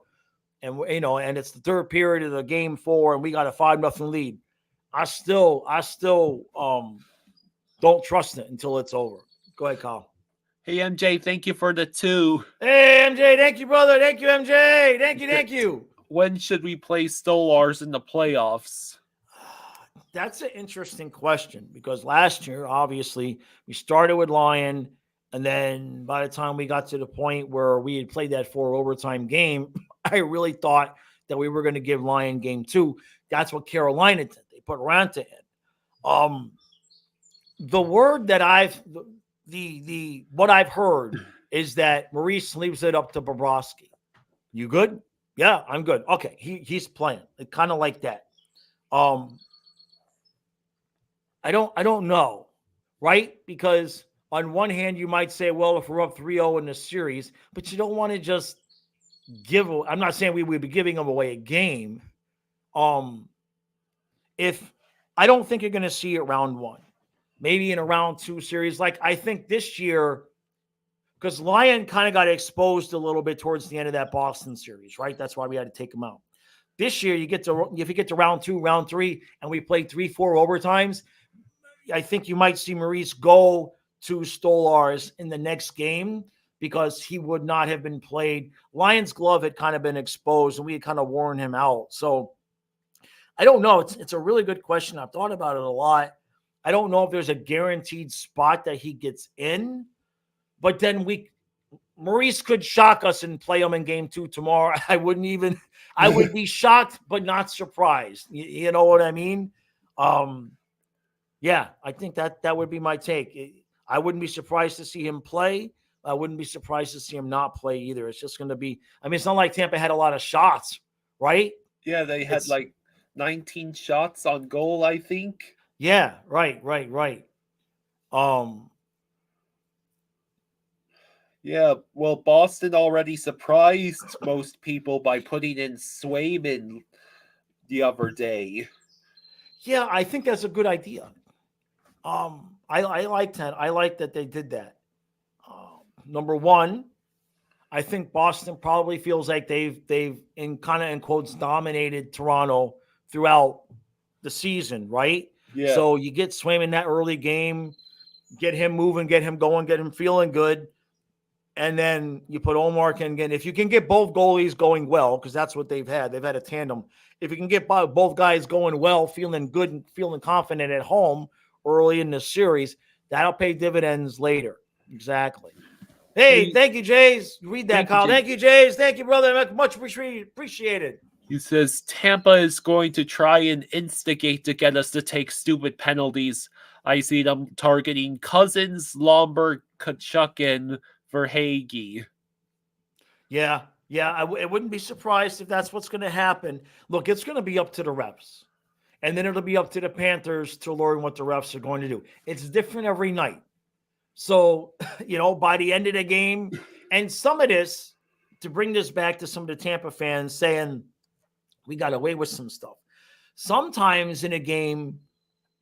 And and it's the 3rd period of the Game 4 and we got a 5-0 lead. I still don't trust it until it's over. Go ahead, Kyle. Hey, MJ, thank you for the 2. Hey, MJ, thank you, brother. Thank you, MJ. Thank you. When should we play Stolars in the playoffs? That's an interesting question because last year, obviously, we started with Lyon, and then by the time we got to the point where we had played that 4 overtime game, I really thought that we were going to give Lyon Game 2. That's what Carolina did. They put Ranta in. The word that what I've heard is that Maurice leaves it up to Bobrovsky. You good? Yeah, I'm good. Okay, he's playing. Kind of like that. I don't know, right? Because on one hand, you might say, well, if we're up 3-0 in the series, but you don't want to just I'm not saying we would be giving them away a game. If I don't think you're going to see it round 1. Maybe in a round 2 series. Like I think this year, because Lyon kind of got exposed a little bit towards the end of that Boston series, right? That's why we had to take him out. This year, if you get to round 2, round 3, and we play 3-4 overtimes, I think you might see Maurice go to Stolars in the next game because he would not have been played. Lyon's glove had kind of been exposed, and we had kind of worn him out. So I don't know. It's a really good question. I've thought about it a lot. I don't know if there's a guaranteed spot that he gets in, but then Maurice could shock us and play him in Game 2 tomorrow. I would be shocked, but not surprised. You know what I mean? Yeah, I think that would be my take. I wouldn't be surprised to see him play. I wouldn't be surprised to see him not play either. It's just going to be, it's not like Tampa had a lot of shots, right? Yeah, they had 19 shots on goal, I think. Yeah, right. Yeah, well, Boston already surprised most people by putting in Swayman the other day. Yeah, I think that's a good idea. I like that. I like that they did that. Number one, I think Boston probably feels like they've in quotes dominated Toronto throughout the season, right? Yeah. So you get Swayman that early game, get him moving, get him going, get him feeling good. And then you put Omar in again. If you can get both goalies going well, because that's what they've had a tandem. If you can get both guys going well, feeling good and feeling confident at home early in the series, that'll pay dividends later. Exactly. Hey, thank you, Jays. Read that, Kyle. Thank you, Jays. Thank you, brother. Much appreciated. He says Tampa is going to try and instigate to get us to take stupid penalties. I see them targeting Cousins, Lomberg, Kachuk, and Verhaeghe. Yeah. I wouldn't be surprised if that's what's going to happen. Look, it's going to be up to the refs. And then it'll be up to the Panthers to learn what the refs are going to do. It's different every night. So, by the end of the game, and some of this, to bring this back to some of the Tampa fans saying, we got away with some stuff. Sometimes in a game,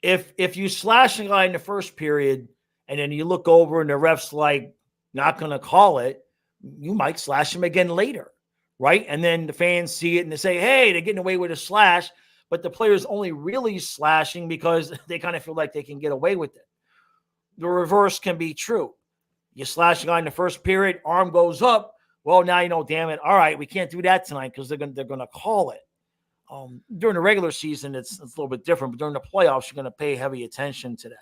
if you slash a guy in the first period, and then you look over and the ref's not going to call it, you might slash him again later, right? And then the fans see it and they say, hey, they're getting away with a slash, but the player's only really slashing because they kind of feel like they can get away with it. The reverse can be true. You slash a guy in the first period, arm goes up. Well, now damn it. All right, we can't do that tonight because they're gonna call it. During the regular season, it's a little bit different, but during the playoffs, you're going to pay heavy attention to that.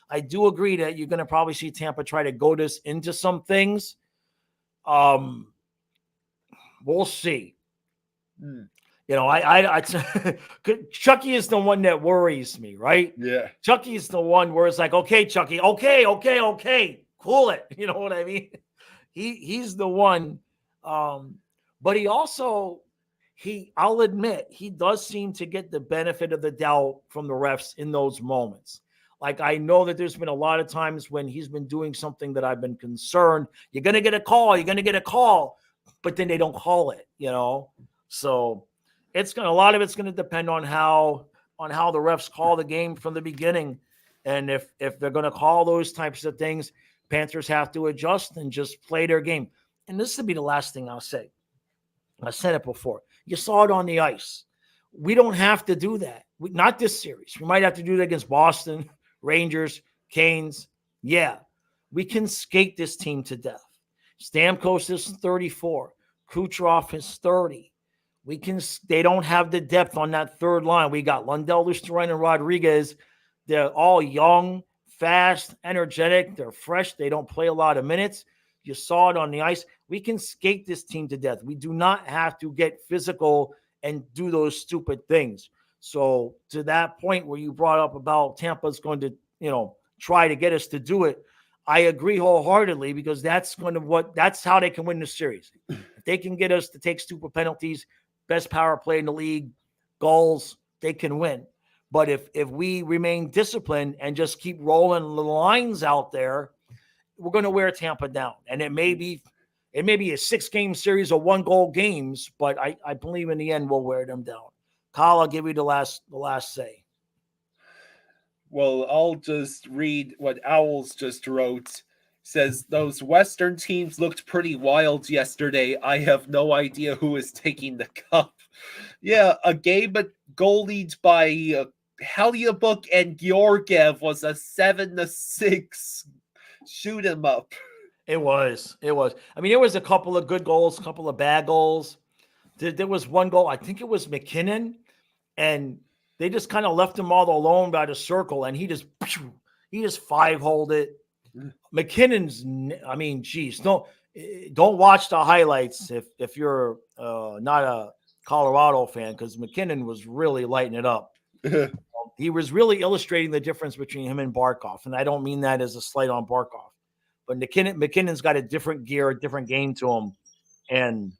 I do agree that you're going to probably see Tampa try to go this into some things. We'll see. Hmm. You know, I Chucky is the one that worries me, right? Yeah. Chucky is the one where it's like, okay, Chucky, okay, cool it. You know what I mean? He's the one. But I'll admit, he does seem to get the benefit of the doubt from the refs in those moments. Like, I know that there's been a lot of times when he's been doing something that I've been concerned. You're going to get a call, but then they don't call it, you know? So a lot of it's going to depend on how the refs call the game from the beginning. And if they're going to call those types of things, Panthers have to adjust and just play their game. And this will be the last thing I'll say. I said it before. You saw it on the ice. We don't have to do that. Not this series. We might have to do that against Boston, Rangers, Canes. Yeah, we can skate this team to death. Stamkos is 34. Kucherov is 30. They don't have the depth on that third line. We got Lundell, Lusterin, and Rodriguez. They're all young, fast, energetic. They're fresh. They don't play a lot of minutes. You saw it on the ice. We can skate this team to death. We do not have to get physical and do those stupid things. So to that point where you brought up about Tampa's going to, try to get us to do it, I agree wholeheartedly, because that's how they can win the series. If they can get us to take stupid penalties, best power play in the league, goals, they can win. But if we remain disciplined and just keep rolling the lines out there, we're going to wear Tampa down. And it may be a 6-game series of 1-goal games, but I believe in the end we'll wear them down. Kyle, I'll give you the last say. Well, I'll just read what Owls just wrote. Says, those Western teams looked pretty wild yesterday. I have no idea who is taking the cup. Yeah, a game goalied by Heliabuk and Georgiev was a 7-6 shoot 'em up. It was. I mean, there was a couple of good goals, a couple of bad goals. There was one goal, I think it was McKinnon, and they just kind of left him all alone by the circle, and he just 5-holed it. McKinnon's, I mean, geez, don't watch the highlights if you're not a Colorado fan, because McKinnon was really lighting it up. He was really illustrating the difference between him and Barkov, and I don't mean that as a slight on Barkov, but McKinnon's got a different gear, a different game to him, and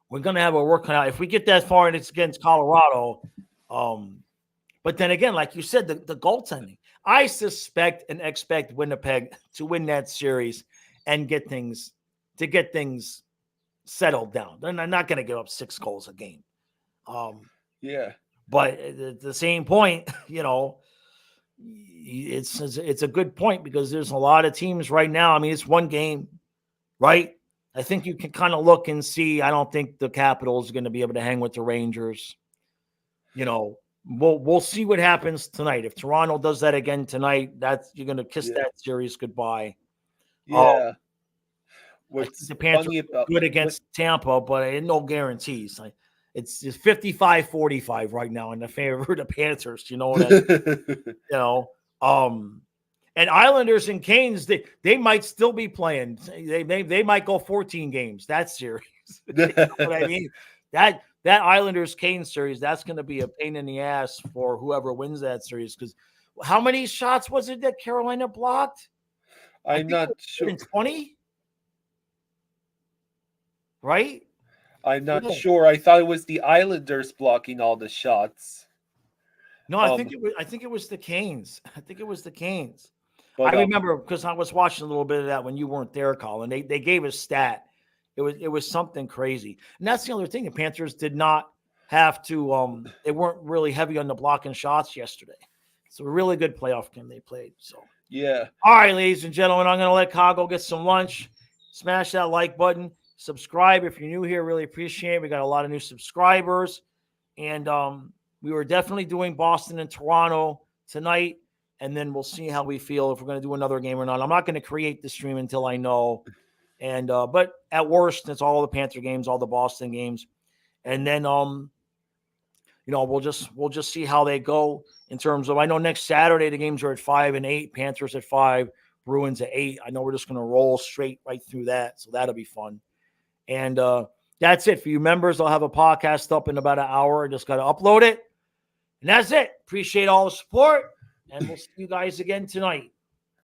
we're going to have a work cut out if we get that far and it's against Colorado. But then again, like you said, the goaltending, I suspect and expect Winnipeg to win that series and get things settled down. They're not going to give up 6 goals a game. Yeah. But at the same point, it's a good point, because there's a lot of teams right now. I mean, it's one game, right? I think you can kind of look and see. I don't think the Capitals are going to be able to hang with the Rangers. We'll see what happens tonight. If Toronto does that again tonight, you're going to kiss that series goodbye. Yeah. The Panthers are good against Tampa, but no guarantees. It's 55-45 right now in the favor of the Panthers. You know what I mean? And Islanders and Canes, they might still be playing. They might go 14 games that series. You know what I mean? That Islanders Canes series, that's going to be a pain in the ass for whoever wins that series. Because how many shots was it that Carolina blocked? I'm not sure. 20, right? I'm not sure. I thought it was the Islanders blocking all the shots. No, I think it was the Canes. I think it was the Canes. But, I remember, because I was watching a little bit of that when you weren't there, Colin. They gave a stat. It was something crazy. And that's the other thing. The Panthers did not have to they weren't really heavy on the blocking shots yesterday. It's a really good playoff game they played. So yeah. All right, ladies and gentlemen, I'm gonna let Kyle go get some lunch. Smash that like button. Subscribe if you're new here. Really appreciate it. We got a lot of new subscribers. And we were definitely doing Boston and Toronto tonight. And then we'll see how we feel if we're going to do another game or not. I'm not going to create the stream until I know. And but at worst, it's all the Panther games, all the Boston games. And then we'll just see how they go in terms of, I know next Saturday the games are at 5 and 8, Panthers at 5, Bruins at 8. I know we're just going to roll straight right through that. So that'll be fun. And That's it. For you members, I'll have a podcast up in about an hour. I just got to upload it. And that's it. Appreciate all the support. And we'll see you guys again tonight.